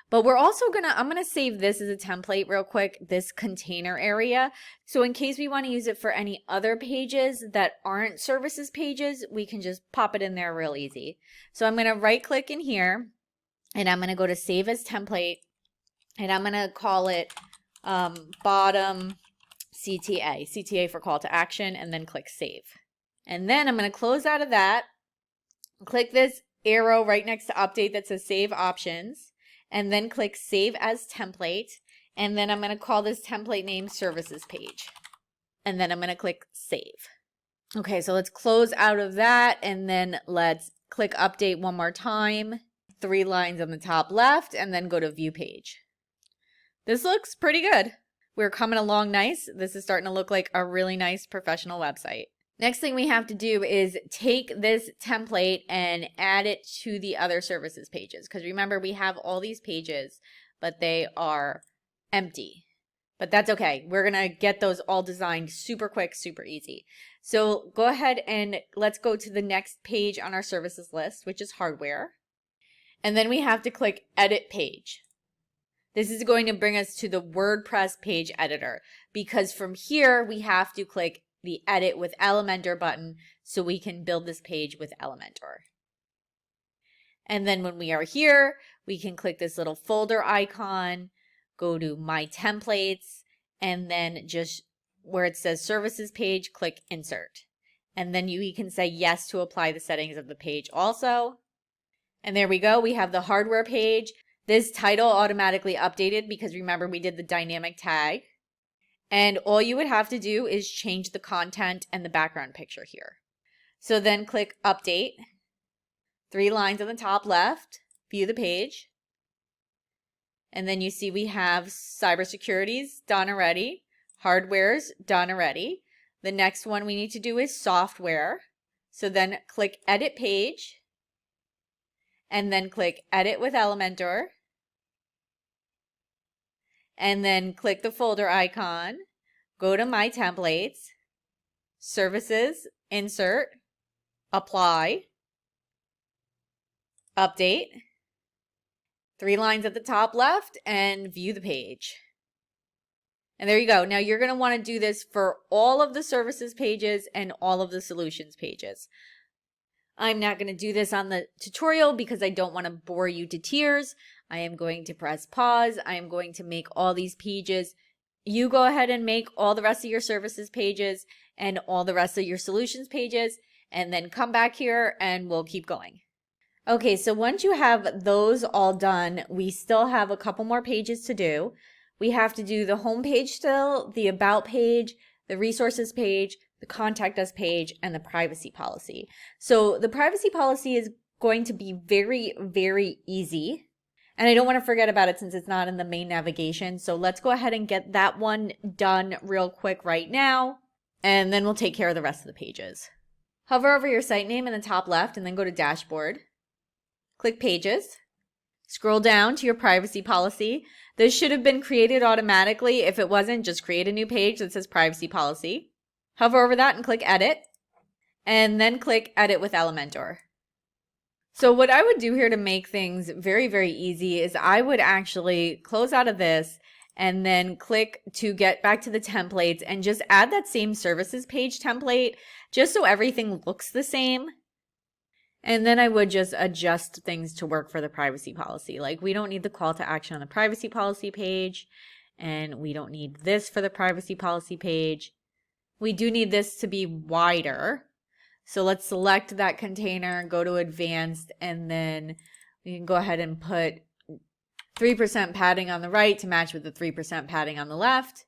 But we're also I'm gonna save this as a template real quick, this container area. So in case we want to use it for any other pages that aren't services pages, we can just pop it in there real easy. So I'm gonna right click in here, and I'm gonna go to save as template, and I'm gonna call it bottom CTA, CTA for call to action, and then click save. And then I'm gonna close out of that, click this arrow right next to update that says save options, and then click save as template, and then I'm going to call this template name services page, and then I'm going to click save. Okay, so let's close out of that, and then let's click update one more time, 3 lines on the top left, and then go to view page. This looks pretty good. We're coming along nice. This is starting to look like a really nice professional website. Next thing we have to do is take this template and add it to the other services pages. Because remember, we have all these pages, but they are empty. But that's okay. We're going to get those all designed super quick, super easy. So go ahead and let's go to the next page on our services list, which is hardware. And then we have to click edit page. This is going to bring us to the WordPress page editor, because from here we have to click the edit with Elementor button so we can build this page with Elementor. And then when we are here, we can click this little folder icon, go to my templates, and then just where it says services page, click insert. And then we can say yes to apply the settings of the page also. And there we go. We have the hardware page. This title automatically updated because remember we did the dynamic tag. And all you would have to do is change the content and the background picture here. So then click update, 3 lines on the top left, view the page. And then you see we have cybersecurity's done already. Hardware's done already. The next one we need to do is software. So then click Edit Page. And then click Edit with Elementor. And then click the folder icon. Go to My Templates. Services, Insert, Apply, Update. 3 lines at the top left and view the page. And there you go. Now you're going to want to do this for all of the services pages and all of the solutions pages. I'm not going to do this on the tutorial because I don't want to bore you to tears. I am going to press pause. I am going to make all these pages. You go ahead and make all the rest of your services pages and all the rest of your solutions pages, and then come back here and we'll keep going. Okay, so once you have those all done, we still have a couple more pages to do. We have to do the home page still, the about page, the resources page, the contact us page, and the privacy policy. So the privacy policy is going to be very, very easy. And I don't want to forget about it since it's not in the main navigation. So let's go ahead and get that one done real quick right now. And then we'll take care of the rest of the pages. Hover over your site name in the top left and then go to Dashboard. Click Pages. Scroll down to your privacy policy. This should have been created automatically. If it wasn't, just create a new page that says Privacy Policy. Hover over that and click Edit. And then click Edit with Elementor. So what I would do here to make things very, very easy is I would actually close out of this and then click to get back to the templates and just add that same services page template just so everything looks the same. And then I would just adjust things to work for the privacy policy. Like we don't need the call to action on the privacy policy page, and we don't need this for the privacy policy page. We do need this to be wider. So let's select that container, go to advanced, and then we can go ahead and put 3% padding on the right to match with the 3% padding on the left.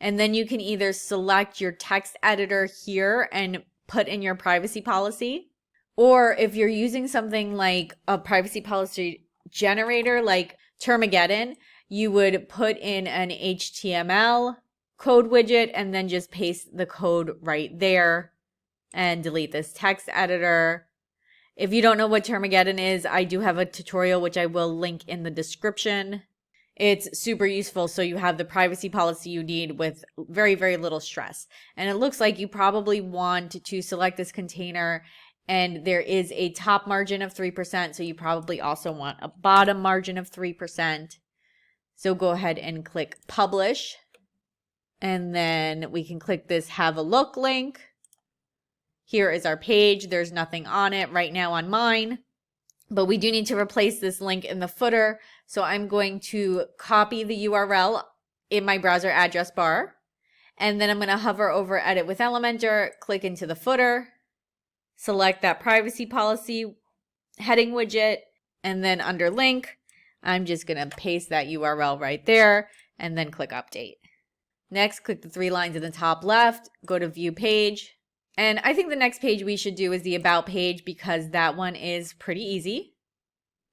And then you can either select your text editor here and put in your privacy policy. Or if you're using something like a privacy policy generator like Termageddon, you would put in an HTML code widget and then just paste the code right there and delete this text editor. If you don't know what Termageddon is, I do have a tutorial which I will link in the description. It's super useful, so you have the privacy policy you need with very, very little stress. And it looks like you probably want to select this container, and there is a top margin of 3%, so you probably also want a bottom margin of 3%. So go ahead and click Publish, and then we can click this Have a Look link. Here is our page. There's nothing on it right now on mine, but we do need to replace this link in the footer. So I'm going to copy the URL in my browser address bar, and then I'm going to hover over Edit with Elementor, click into the footer, select that privacy policy heading widget, and then under link, I'm just going to paste that URL right there and then click Update. Next, click the 3 lines in the top left, go to View Page. And I think the next page we should do is the About page because that one is pretty easy.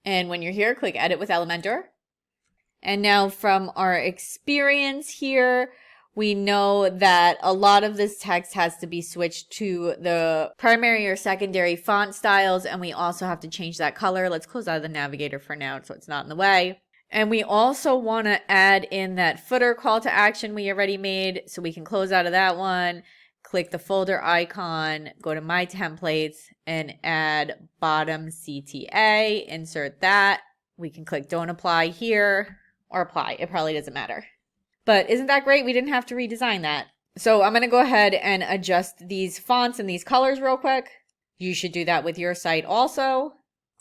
And when you're here, click Edit with Elementor. And now from our experience here, we know that a lot of this text has to be switched to the primary or secondary font styles, and we also have to change that color. Let's close out of the navigator for now so it's not in the way. And we also want to add in that footer call to action we already made, so we can close out of that one. Click the folder icon, go to My Templates, and add bottom CTA, insert that. We can click Don't Apply here, or Apply, it probably doesn't matter. But isn't that great? We didn't have to redesign that. So I'm going to go ahead and adjust these fonts and these colors real quick. You should do that with your site also.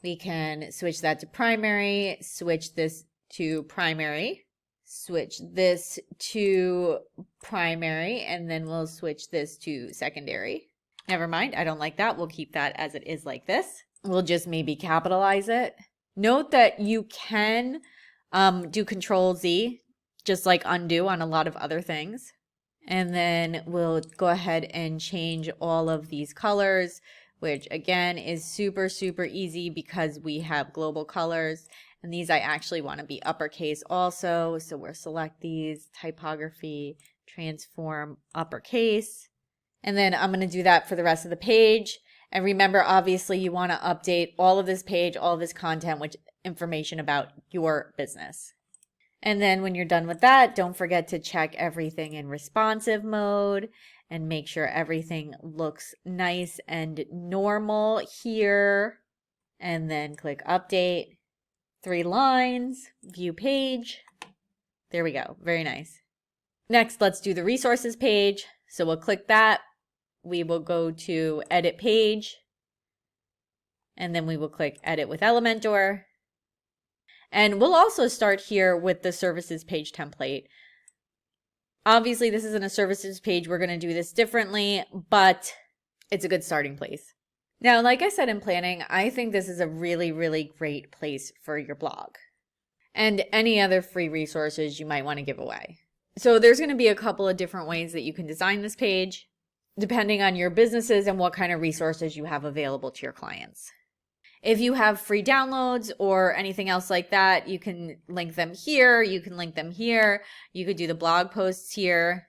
We can switch that to primary, switch this to primary. Switch this to primary, and then we'll switch this to secondary. Never mind, I don't like that. We'll keep that as it is like this. We'll just maybe capitalize it. Note that you can do Control Z, just like undo on a lot of other things. And then we'll go ahead and change all of these colors, which again is super, super easy because we have global colors. And these I actually want to be uppercase also. So we'll select these, typography, transform, uppercase. And then I'm going to do that for the rest of the page. And remember, obviously, you want to update all of this page, all of this content with information about your business. And then when you're done with that, don't forget to check everything in responsive mode and make sure everything looks nice and normal here. And then click update, 3 lines, view page. There we go. Very nice. Next, let's do the resources page. So we'll click that. We will go to edit page. And then we will click edit with Elementor. And we'll also start here with the services page template. Obviously, this isn't a services page. We're going to do this differently, but it's a good starting place. Now, like I said in planning, I think this is a really, really great place for your blog and any other free resources you might want to give away. So there's going to be a couple of different ways that you can design this page, depending on your businesses and what kind of resources you have available to your clients. If you have free downloads or anything else like that, you can link them here. You can link them here. You could do the blog posts here.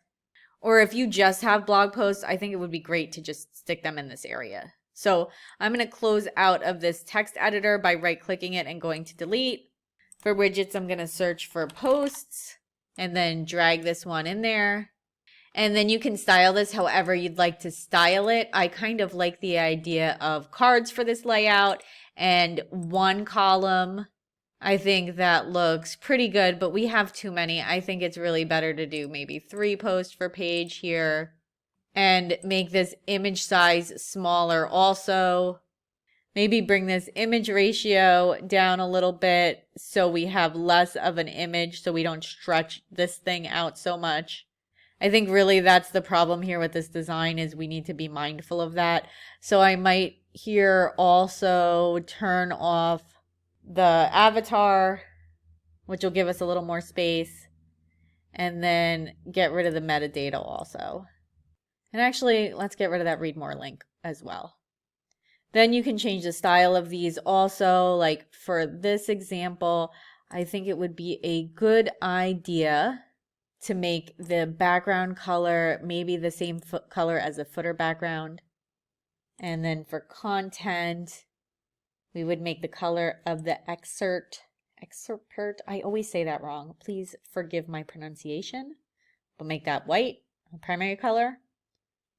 Or if you just have blog posts, I think it would be great to just stick them in this area. So I'm going to close out of this text editor by right-clicking it and going to delete. For widgets, I'm going to search for posts and then drag this one in there. And then you can style this however you'd like to style it. I kind of like the idea of cards for this layout and 1 column. I think that looks pretty good, but we have too many. I think it's really better to do maybe 3 posts per page here and make this image size smaller also. Maybe bring this image ratio down a little bit so we have less of an image so we don't stretch this thing out so much. I think really that's the problem here with this design is we need to be mindful of that. So I might here also turn off the avatar, which will give us a little more space, and then get rid of the metadata also. And actually, let's get rid of that read more link as well. Then you can change the style of these also. Like for this example, I think it would be a good idea to make the background color maybe the same color as the footer background. And then for content, we would make the color of the excerpt, I always say that wrong. Please forgive my pronunciation. We'll make that white, primary color.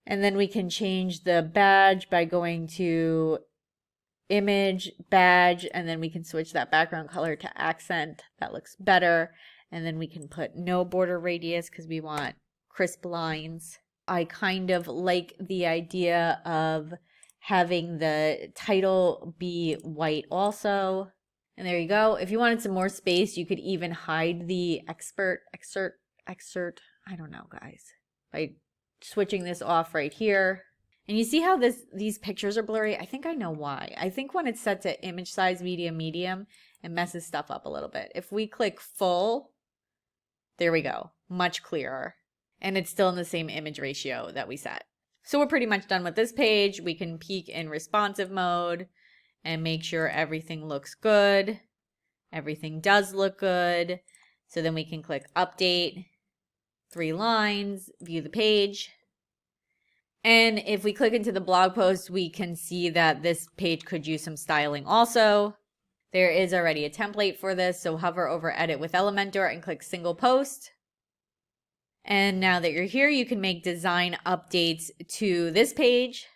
And then we can change the badge by going to image, badge, and then we can switch that background color to accent. That looks better. And then we can put no border radius because we want crisp lines. I kind of like the idea of having the title be white also. And there you go. If you wanted some more space, you could even hide the excerpt, I don't know, guys, by switching this off right here. And you see how these pictures are blurry? I think I know why. I think when it's set to image size medium, it messes stuff up a little bit. If we click full, there we go, much clearer. And it's still in the same image ratio that we set. So we're pretty much done with this page. We can peek in responsive mode and make sure everything looks good. Everything does look good. So then we can click update, 3 lines, view the page. And if we click into the blog post, we can see that this page could use some styling also. There is already a template for this, so hover over Edit with Elementor and click Single Post. And now that you're here, you can make design updates to this page.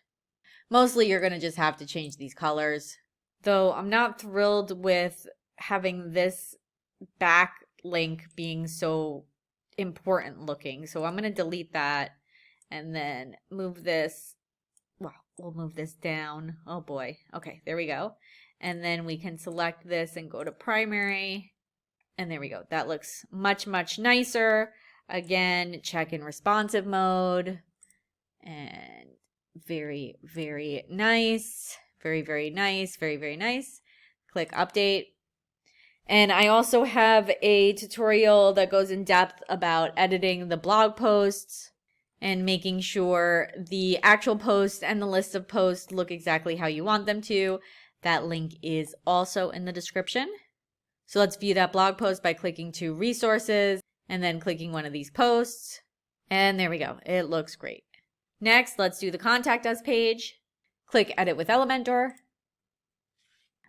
Mostly you're going to just have to change these colors. Though I'm not thrilled with having this back link being so important looking. So I'm going to delete that and then move this. Well, we'll move this down. Oh boy. Okay, there we go. And then we can select this and go to primary. And there we go. That looks much, much nicer. Again, check in responsive mode. And very, very nice. Very, very nice. Very, very nice. Click update. And I also have a tutorial that goes in depth about editing the blog posts and making sure the actual post and the list of posts look exactly how you want them to. That link is also in the description. So let's view that blog post by clicking to resources and then clicking one of these posts. And there we go. It looks great. Next, let's do the contact us page. Click edit with Elementor.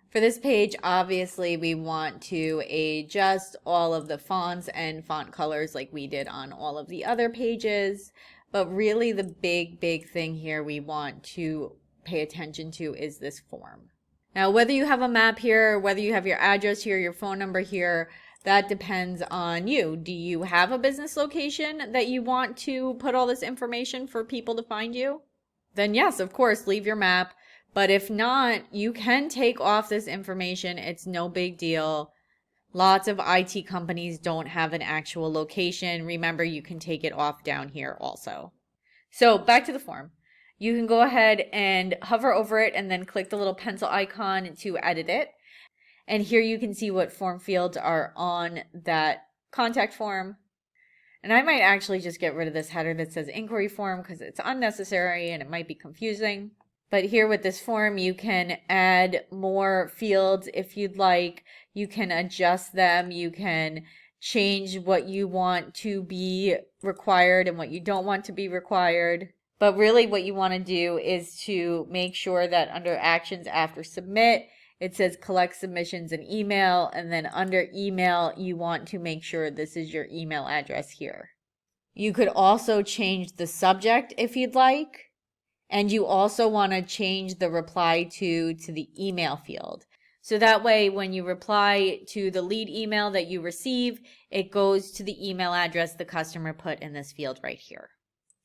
For this page, obviously, we want to adjust all of the fonts and font colors like we did on all of the other pages. But really the big thing here we want to pay attention to is this form. Now, whether you have a map here, whether you have your address here, your phone number here, that depends on you. Do you have a business location that you want to put all this information for people to find you? Then yes, of course, leave your map. But if not, you can take off this information. It's no big deal. Lots of IT companies don't have an actual location. Remember, you can take it off down here also. So back to the form. You can go ahead and hover over it and then click the little pencil icon to edit it. And here you can see what form fields are on that contact form. And I might actually just get rid of this header that says inquiry form because it's unnecessary and it might be confusing. But here with this form, you can add more fields if you'd like. You can adjust them. You can change what you want to be required and what you don't want to be required. But really what you want to do is to make sure that under actions after submit, it says collect submissions and email. And then under email, you want to make sure this is your email address here. You could also change the subject if you'd like. And you also want to change the reply to the email field. So that way, when you reply to the lead email that you receive, it goes to the email address the customer put in this field right here.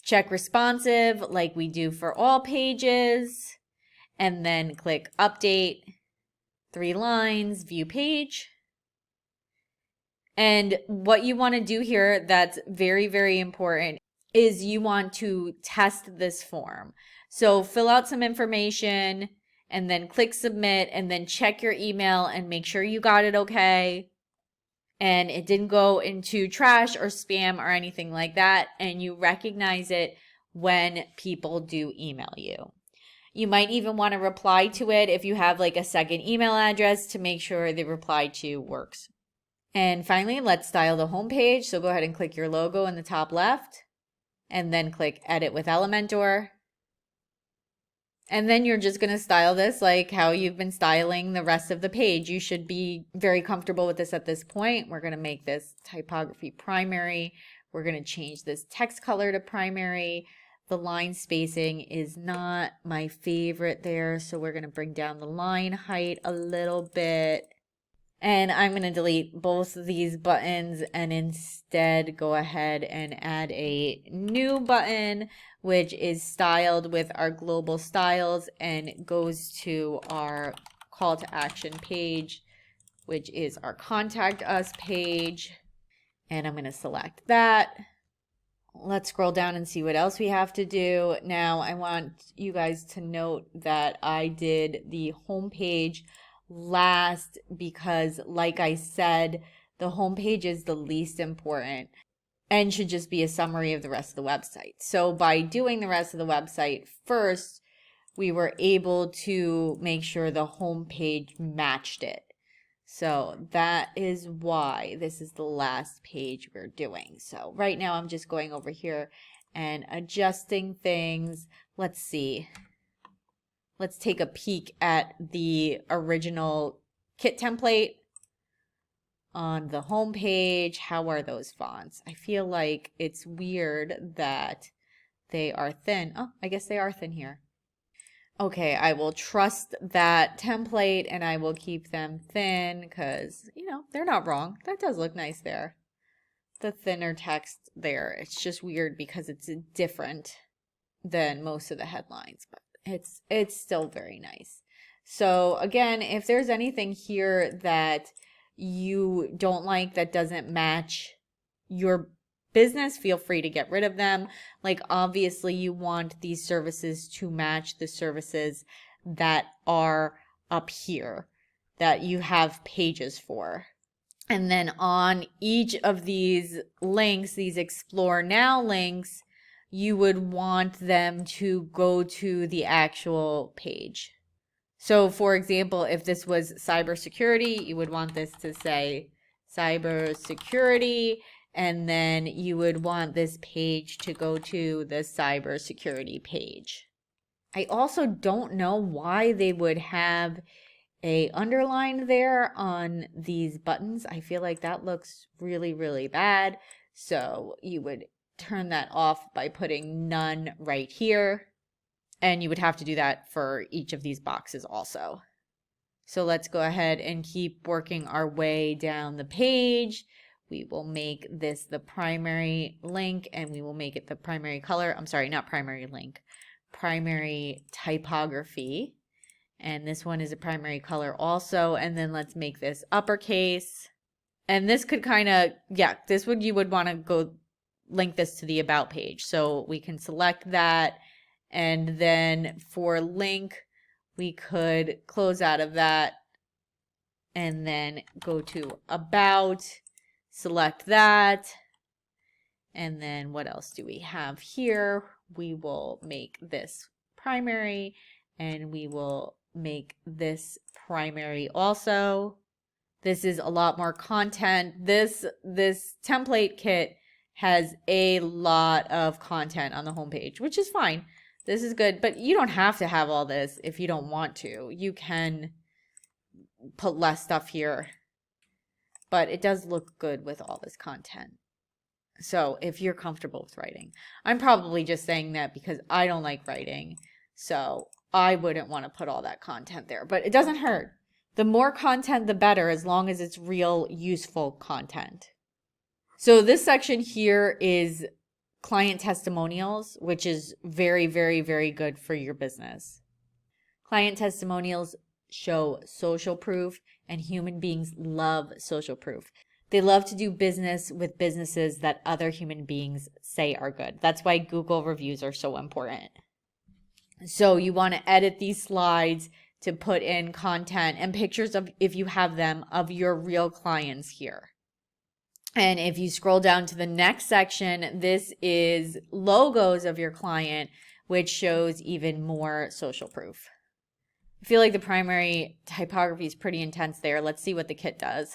Check responsive like we do for all pages, and then click update, 3 lines, view page. And what you want to do here that's very important is you want to test this form. So fill out some information and then click submit and then check your email and make sure you got it okay. And it didn't go into trash or spam or anything like that. And you recognize it when people do email you. You might even want to reply to it if you have like a second email address to make sure the reply to works. And finally, let's style the home page. So go ahead and click your logo in the top left and then click edit with Elementor. And then you're just going to style this like how you've been styling the rest of the page. You should be very comfortable with this at this point. We're going to make this typography primary. We're going to change this text color to primary. The line spacing is not my favorite there, so we're going to bring down the line height a little bit. And I'm going to delete both of these buttons and instead go ahead and add a new button, which is styled with our global styles and goes to our call to action page, which is our contact us page. And I'm going to select that. Let's scroll down and see what else we have to do. Now I want you guys to note that I did the home page last because, like I said, the home page is the least important and should just be a summary of the rest of the website. So by doing the rest of the website first, we were able to make sure the home page matched it. So that is why this is the last page we're doing. So right now I'm just going over here and adjusting things. Let's see. Let's take a peek at the original kit template on the home page. How are those fonts? I feel like it's weird that they are thin. Oh, I guess they are thin here. Okay, I will trust that template and I will keep them thin because, you know, they're not wrong. That does look nice there. The thinner text there. It's just weird because it's different than most of the headlines, but it's still very nice. So again, if there's anything here that you don't like that doesn't match your business, feel free to get rid of them. Like obviously you want these services to match the services that are up here that you have pages for. And then on each of these links, these Explore Now links, you would want them to go to the actual page. So for example, if this was cybersecurity, you would want this to say cybersecurity, and then you would want this page to go to the cybersecurity page. I also don't know why they would have a underline there on these buttons. I feel like that looks really, really bad. So you would turn that off by putting none right here. And you would have to do that for each of these boxes also. So let's go ahead and keep working our way down the page. We will make this the primary link, and we will make it the primary color. I'm sorry, not primary link, primary typography. And this one is a primary color also. And then let's make this uppercase. And this could kind of, yeah, this would, you would want to go link this to the about page. So we can select that. And then for link, we could close out of that and then go to about, select that. And then what else do we have here? We will make this primary, and we will make this primary also. This is a lot more content. This template kit has a lot of content on the homepage, which is fine. This is good, but you don't have to have all this if you don't want to. You can put less stuff here, but it does look good with all this content. So if you're comfortable with writing, I'm probably just saying that because I don't like writing. So I wouldn't want to put all that content there, but it doesn't hurt. The more content, the better, as long as it's real, useful content. So this section here is client testimonials, which is very, very, very good for your business. Client testimonials show social proof, and human beings love social proof. They love to do business with businesses that other human beings say are good. That's why Google reviews are so important. So you want to edit these slides to put in content and pictures of, if you have them, of your real clients here. And if you scroll down to the next section, this is logos of your client, which shows even more social proof. I feel like the primary typography is pretty intense there. Let's see what the kit does.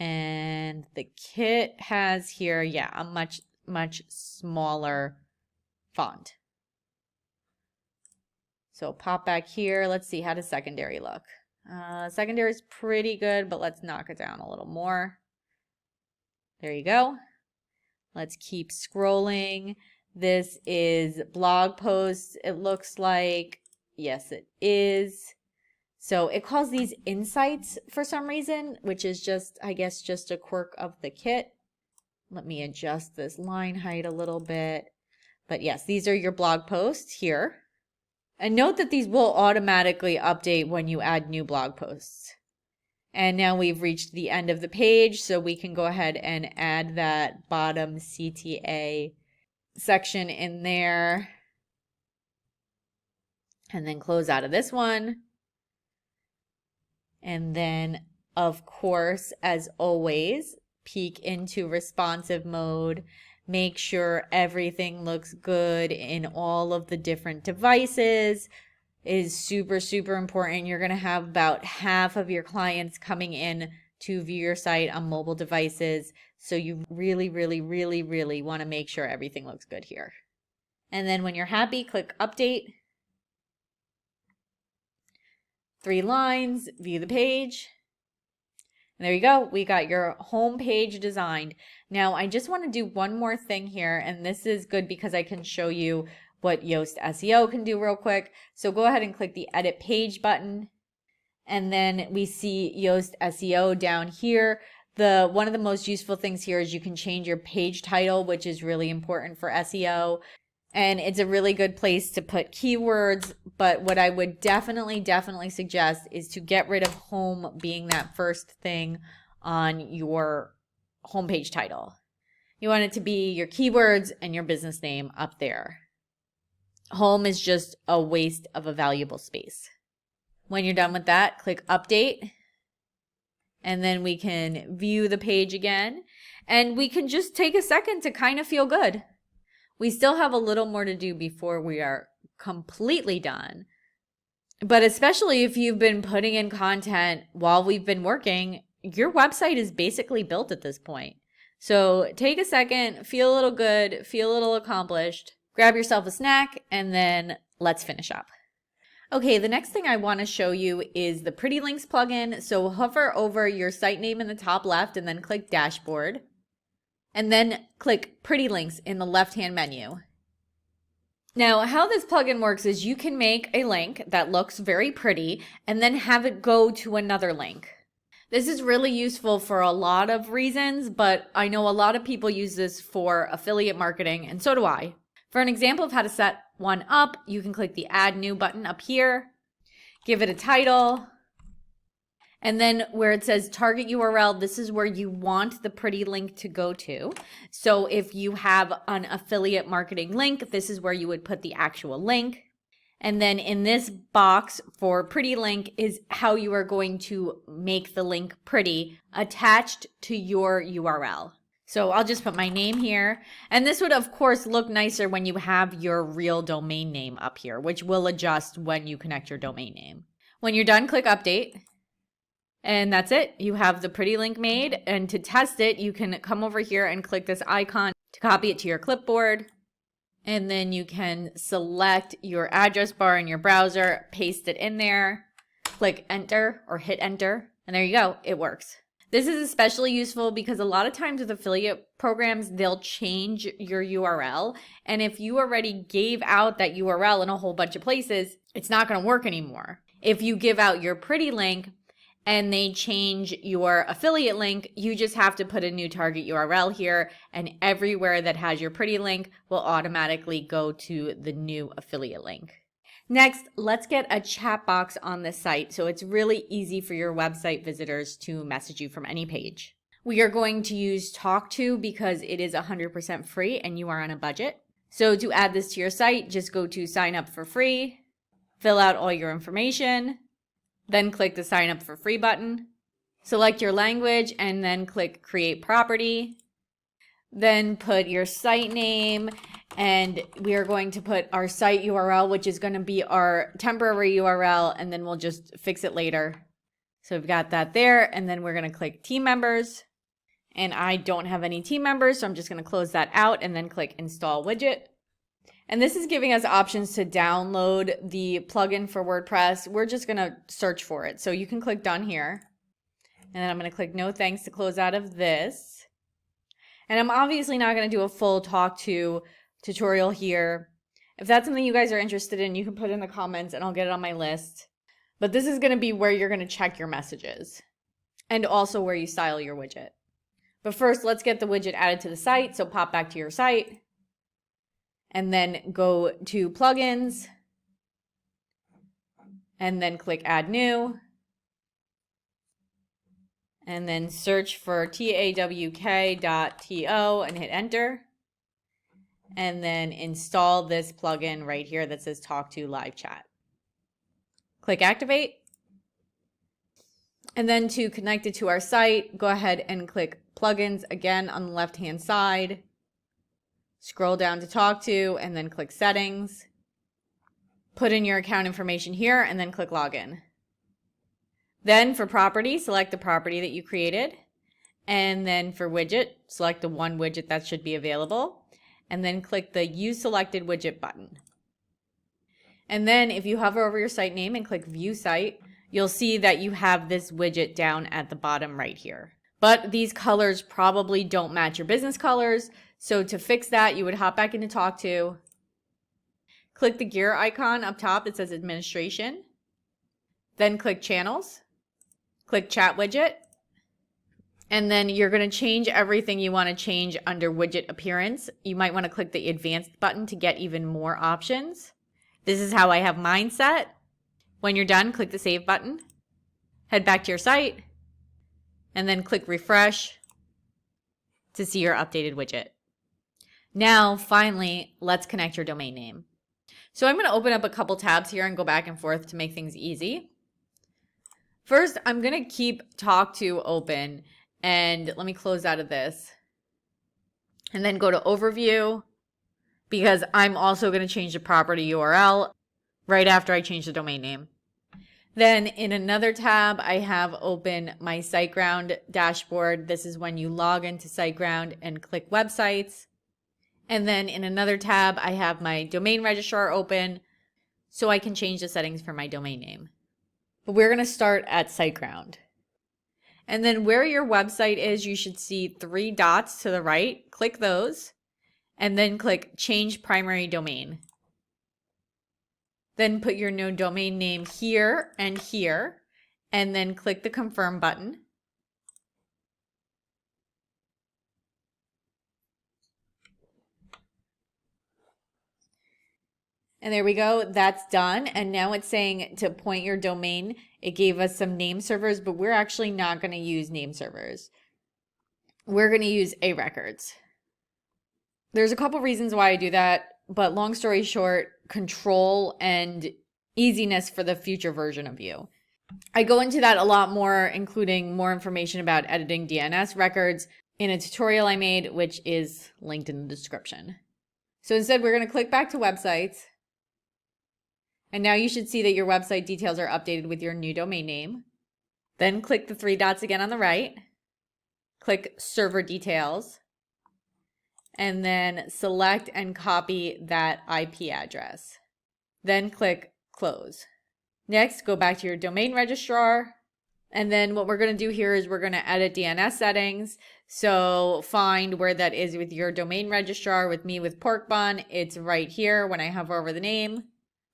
And the kit has here, yeah, a much, much smaller font. So pop back here. Let's see, how does secondary look? Secondary is pretty good, but let's knock it down a little more. There you go. Let's keep scrolling. This is blog posts, it looks like. Yes, it is. So it calls these insights for some reason, which is just, I guess, just a quirk of the kit. Let me adjust this line height a little bit. But yes, these are your blog posts here. And note that these will automatically update when you add new blog posts. And now we've reached the end of the page, so we can go ahead and add that bottom CTA section in there. And then close out of this one. And then, of course, as always, peek into responsive mode. Make sure everything looks good in all of the different devices. It is super, super important. You're going to have about half of your clients coming in to view your site on mobile devices. So you really, really, really, really want to make sure everything looks good here. And then when you're happy, click Update. 3 lines, view the page. And there you go. We got your home page designed. Now, I just want to do one more thing here, and this is good because I can show you what Yoast SEO can do real quick. So go ahead and click the Edit Page button, and then we see Yoast SEO down here. One of the most useful things here is you can change your page title, which is really important for SEO. And it's a really good place to put keywords, but what I would definitely suggest is to get rid of home being that first thing on your homepage title. You want it to be your keywords and your business name up there. Home is just a waste of a valuable space. When you're done with that, click Update, and then we can view the page again, and we can just take a second to kind of feel good. We still have a little more to do before we are completely done. But especially if you've been putting in content while we've been working, your website is basically built at this point. So take a second, feel a little good, feel a little accomplished, grab yourself a snack, and then let's finish up. Okay, the next thing I want to show you is the Pretty Links plugin. So hover over your site name in the top left and then click Dashboard. And then click Pretty Links in the left-hand menu. Now, how this plugin works is you can make a link that looks very pretty and then have it go to another link. This is really useful for a lot of reasons, but I know a lot of people use this for affiliate marketing, and so do I. For an example of how to set one up, you can click the Add New button up here, give it a title, and then where it says target URL, this is where you want the pretty link to go to. So if you have an affiliate marketing link, this is where you would put the actual link. And then in this box for pretty link is how you are going to make the link pretty attached to your URL. So I'll just put my name here. And this would of course look nicer when you have your real domain name up here, which will adjust when you connect your domain name. When you're done, click update. And that's it. You have the pretty link made. And to test it, you can come over here and click this icon to copy it to your clipboard. And then you can select your address bar in your browser, paste it in there, click enter or hit enter, and there you go. It works. This is especially useful because a lot of times with affiliate programs, they'll change your URL. And if you already gave out that URL in a whole bunch of places, it's not going to work anymore. If you give out your pretty link, and they change your affiliate link, you just have to put a new target URL here, and everywhere that has your pretty link will automatically go to the new affiliate link. Next, let's get a chat box on this site so it's really easy for your website visitors to message you from any page. We are going to use Talk To because it is 100% free and you are on a budget. So to add this to your site, just go to sign up for free, fill out all your information, then click the sign up for free button, select your language, and then click create property. Then put your site name, and we are going to put our site URL, which is going to be our temporary URL, and then we'll just fix it later. So we've got that there, and then we're going to click team members. And I don't have any team members, so I'm just going to close that out and then click install widget. And this is giving us options to download the plugin for WordPress. We're just going to search for it. So you can click done here. And then I'm going to click no thanks to close out of this. And I'm obviously not going to do a full talk to tutorial here. If that's something you guys are interested in, you can put it in the comments and I'll get it on my list. But this is going to be where you're going to check your messages and also where you style your widget. But first, let's get the widget added to the site. So pop back to your site. And then go to plugins, and then click add new, and then search for tawk.to and hit enter, and then install this plugin right here that says Talk To Live Chat. Click activate, and then to connect it to our site, go ahead and click plugins again on the left hand side. Scroll down to Talk To and then click settings. Put in your account information here and then click login. Then for property, select the property that you created. And then for widget, select the one widget that should be available. And then click the Use Selected Widget button. And then if you hover over your site name and click View Site, you'll see that you have this widget down at the bottom right here. But these colors probably don't match your business colors. So to fix that, you would hop back into Talk To, click the gear icon up top that says Administration, then click Channels, click Chat Widget, and then you're going to change everything you want to change under Widget Appearance. You might want to click the Advanced button to get even more options. This is how I have mine set. When you're done, click the Save button, head back to your site, and then click Refresh to see your updated widget. Now, finally, let's connect your domain name. So I'm going to open up a couple tabs here and go back and forth to make things easy. First, I'm going to keep Talk To open, and let me close out of this. And then go to Overview, because I'm also going to change the property URL right after I change the domain name. Then in another tab, I have open my SiteGround dashboard. This is when you log into SiteGround and click websites. And then in another tab, I have my domain registrar open so I can change the settings for my domain name. But we're going to start at SiteGround. And then where your website is, you should see 3 dots to the right. Click those and then click Change Primary Domain. Then put your new domain name here and here, and then click the Confirm button. And there we go, that's done. And now it's saying to point your domain. It gave us some name servers, but we're actually not going to use name servers. We're going to use A-Records. There's a couple reasons why I do that, but long story short, control and easiness for the future version of you. I go into that a lot more, including more information about editing DNS records in a tutorial I made, which is linked in the description. So instead, we're going to click back to websites. And now you should see that your website details are updated with your new domain name. Then click the 3 dots again on the right. Click Server Details. And then select and copy that IP address. Then click Close. Next, go back to your domain registrar. And then what we're going to do here is we're going to edit DNS settings. So find where that is with your domain registrar. With me with pork bun, it's right here when I hover over the name.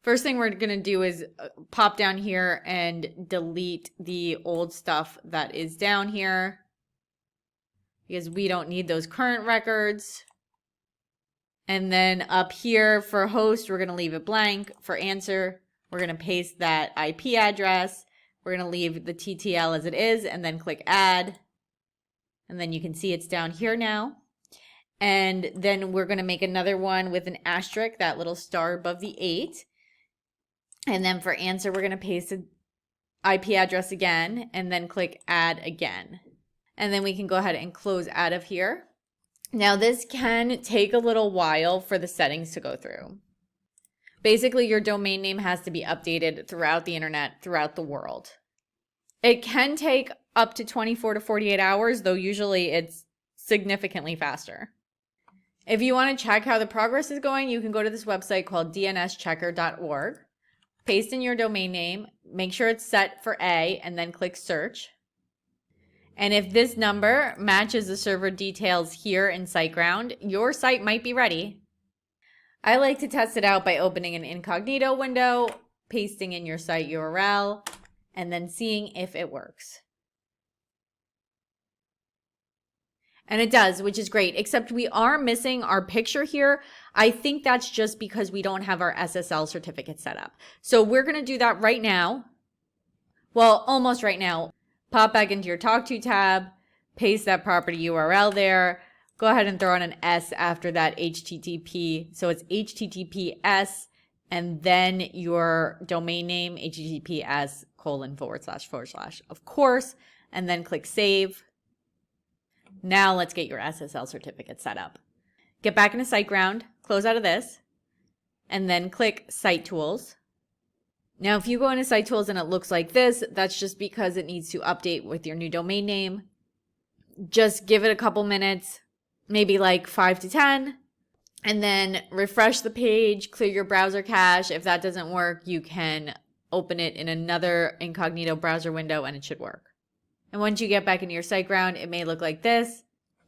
First thing we're going to do is pop down here and delete the old stuff that is down here because we don't need those current records. And then up here for host, we're going to leave it blank. For answer, we're going to paste that IP address. We're going to leave the TTL as it is and then click add. And then you can see it's down here now. And then we're going to make another one with an asterisk, that little star above the 8. And then for answer, we're going to paste the IP address again and then click add again. And then we can go ahead and close out of here. Now this can take a little while for the settings to go through. Basically, your domain name has to be updated throughout the internet, throughout the world. It can take up to 24 to 48 hours, though usually it's significantly faster. If you want to check how the progress is going, you can go to this website called dnschecker.org. Paste in your domain name, make sure it's set for A, and then click search. And if this number matches the server details here in SiteGround, your site might be ready. I like to test it out by opening an incognito window, pasting in your site URL, and then seeing if it works. And it does, which is great, except we are missing our picture here. I think that's just because we don't have our SSL certificate set up. So we're going to do that right now. Well, almost right now. Pop back into your Talk To tab, paste that property URL there. Go ahead and throw in an S after that HTTP. So it's HTTPS and then your domain name, https:// of course, and then click save. Now let's get your SSL certificate set up. Get back into SiteGround, close out of this, and then click Site Tools. Now, if you go into Site Tools and it looks like this, that's just because it needs to update with your new domain name. Just give it a couple minutes, maybe like 5 to 10, and then refresh the page, clear your browser cache. If that doesn't work, you can open it in another incognito browser window and it should work. And once you get back into your SiteGround, it may look like this.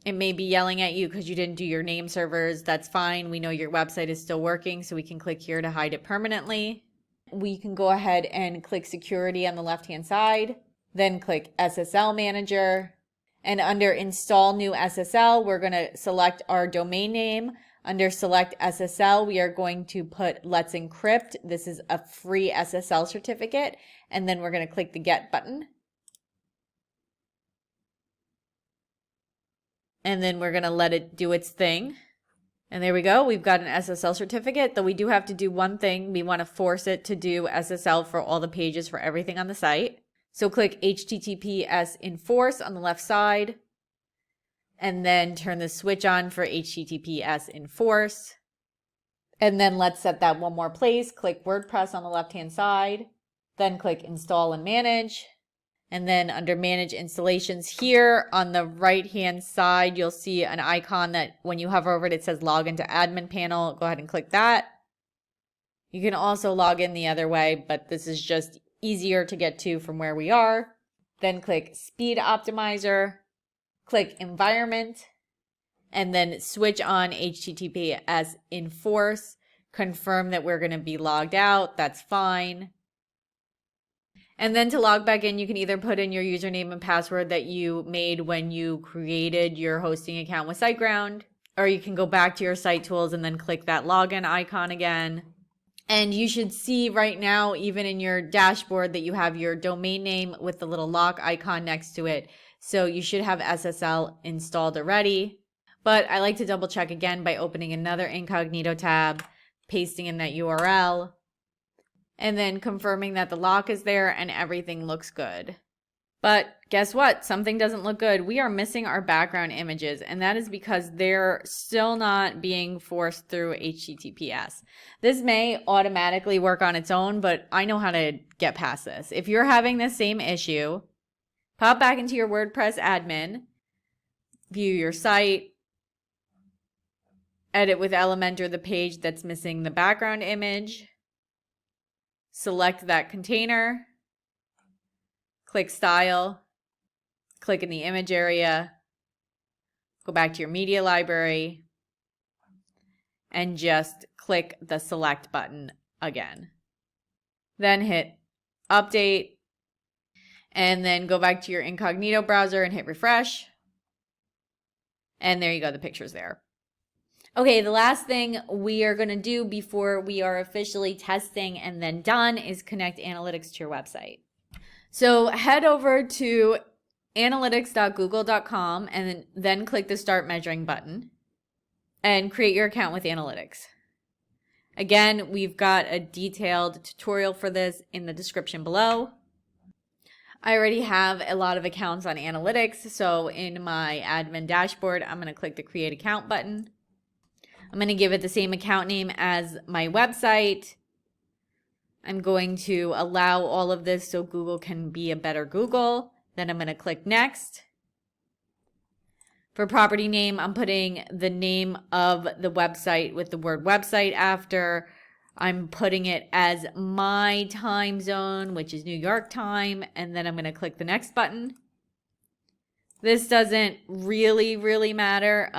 It may be yelling at you because you didn't do your name servers. That's fine. We know your website is still working, so we can click here to hide it permanently. We can go ahead and click security on the left-hand side, then click SSL manager. And under install new SSL, we're going to select our domain name. Under select SSL, we are going to put let's encrypt. This is a free SSL certificate. And then we're going to click the get button. And then we're going to let it do its thing. And there we go. We've got an SSL certificate, though we do have to do one thing. We want to force it to do SSL for all the pages for everything on the site. So click HTTPS enforce on the left side, and then turn the switch on for HTTPS enforce. And then let's set that one more place. Click WordPress on the left-hand side, then click Install and Manage. And then under Manage Installations here on the right-hand side, you'll see an icon that when you hover over it, it says Log into Admin Panel. Go ahead and click that. You can also log in the other way, but this is just easier to get to from where we are. Then click Speed Optimizer, click Environment, and then switch on HTTPS Enforce. Confirm that we're going to be logged out. That's fine. And then to log back in, you can either put in your username and password that you made when you created your hosting account with SiteGround, or you can go back to your site tools and then click that login icon again. And you should see right now, even in your dashboard, that you have your domain name with the little lock icon next to it. So you should have SSL installed already. But I like to double check again by opening another incognito tab, pasting in that URL, and then confirming that the lock is there and everything looks good. But guess what? Something doesn't look good. We are missing our background images, and that is because they're still not being forced through HTTPS. This may automatically work on its own, but I know how to get past this. If you're having the same issue, pop back into your WordPress admin, view your site, edit with Elementor the page that's missing the background image, select that container, click Style, click in the image area, go back to your media library, and just click the Select button again. Then hit Update, and then go back to your incognito browser and hit Refresh. And there you go, the picture's there. Okay, the last thing we are going to do before we are officially testing and then done is connect analytics to your website. So head over to analytics.google.com and then click the Start Measuring button and create your account with analytics. Again, we've got a detailed tutorial for this in the description below. I already have a lot of accounts on analytics, so in my admin dashboard, I'm going to click the Create Account button. I'm going to give it the same account name as my website. I'm going to allow all of this so Google can be a better Google. Then I'm going to click Next. For property name, I'm putting the name of the website with the word website after. I'm putting it as my time zone, which is New York time, and then I'm going to click the Next button. This doesn't really matter,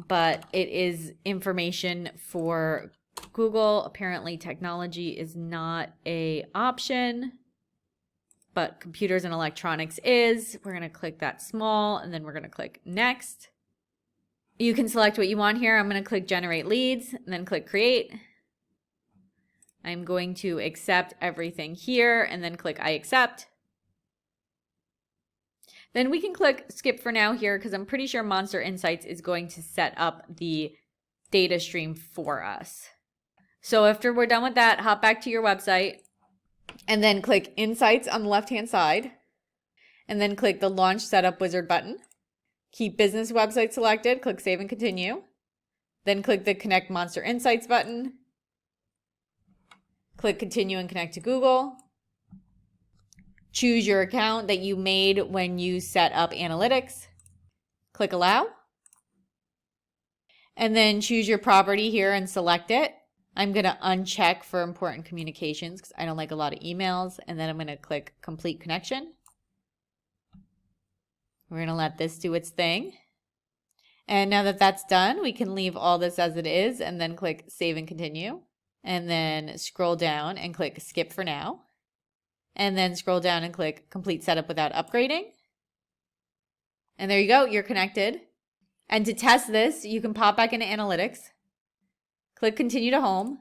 but it is information for Google. Apparently technology is not an option, but computers and electronics is. We're going to click that small, and then we're going to click Next. You can select what you want here. I'm going to click Generate Leads, and then click Create. I'm going to accept everything here, and then click I accept. Then we can click Skip for now here because I'm pretty sure Monster Insights is going to set up the data stream for us. So after we're done with that, hop back to your website and then click Insights on the left-hand side and then click the Launch Setup Wizard button. Keep Business Website selected, click Save and Continue. Then click the Connect Monster Insights button. Click Continue and Connect to Google. Choose your account that you made when you set up analytics. Click Allow. And then choose your property here and select it. I'm going to uncheck for important communications because I don't like a lot of emails. And then I'm going to click Complete Connection. We're going to let this do its thing. And now that that's done, we can leave all this as it is and then click Save and Continue. And then scroll down and click Skip for now. And then scroll down and click Complete Setup Without Upgrading. And there you go, you're connected. And to test this, you can pop back into Analytics, click Continue to Home,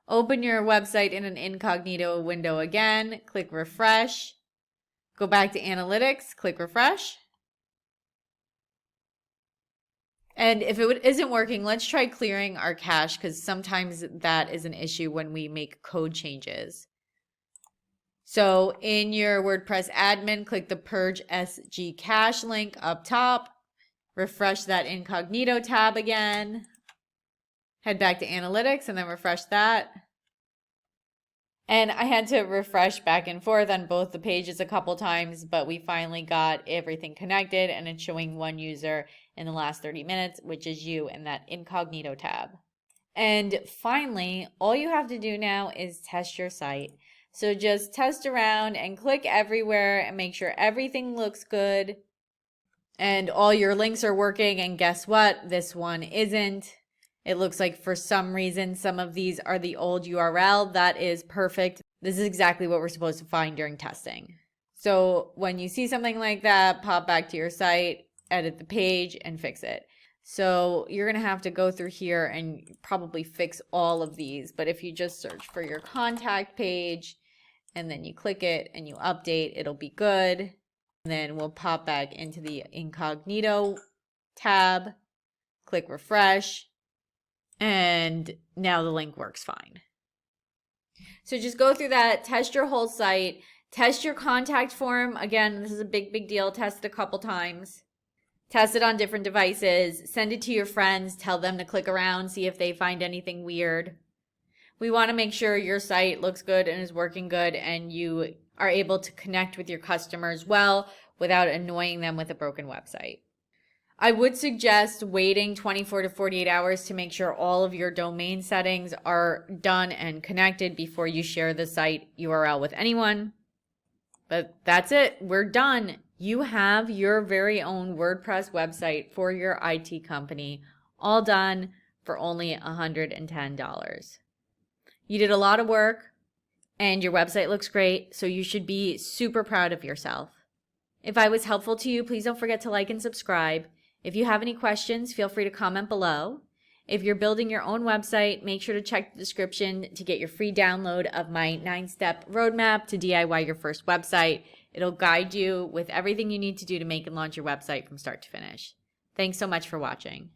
open your website in an incognito window again, click Refresh, go back to Analytics, click Refresh. And if it isn't working, let's try clearing our cache because sometimes that is an issue when we make code changes. So in your WordPress admin, click the Purge SG Cache link up top. refresh that incognito tab again, head back to analytics and then refresh that. And I had to refresh back and forth on both the pages a couple times, but we finally got everything connected and it's showing one user in the last 30 minutes, which is you in that incognito tab. And finally, all you have to do now is test your site. So just test around and click everywhere and make sure everything looks good and all your links are working. And guess what? This one isn't. It looks like for some reason, some of these are the old URL. That is perfect. This is exactly what we're supposed to find during testing. So when you see something like that, pop back to your site, edit the page, and fix it. So you're going to have to go through here and probably fix all of these. But if you just search for your contact page and then you click it and you update, it'll be good. And then we'll pop back into the incognito tab, click refresh. And now the link works fine. So just go through that, test your whole site, test your contact form. Again, this is a big deal. Test it a couple times. Test it on different devices. Send it to your friends. Tell them to click around, see if they find anything weird. We want to make sure your site looks good and is working good and you are able to connect with your customers well without annoying them with a broken website. I would suggest waiting 24 to 48 hours to make sure all of your domain settings are done and connected before you share the site URL with anyone. But that's it. We're done. You have your very own WordPress website for your IT company, all done for only $110. You did a lot of work and your website looks great, so you should be super proud of yourself. If I was helpful to you, please don't forget to like and subscribe. If you have any questions, feel free to comment below. If you're building your own website, make sure to check the description to get your free download of my 9-step roadmap to DIY your first website. It'll guide you with everything you need to do to make and launch your website from start to finish. Thanks so much for watching.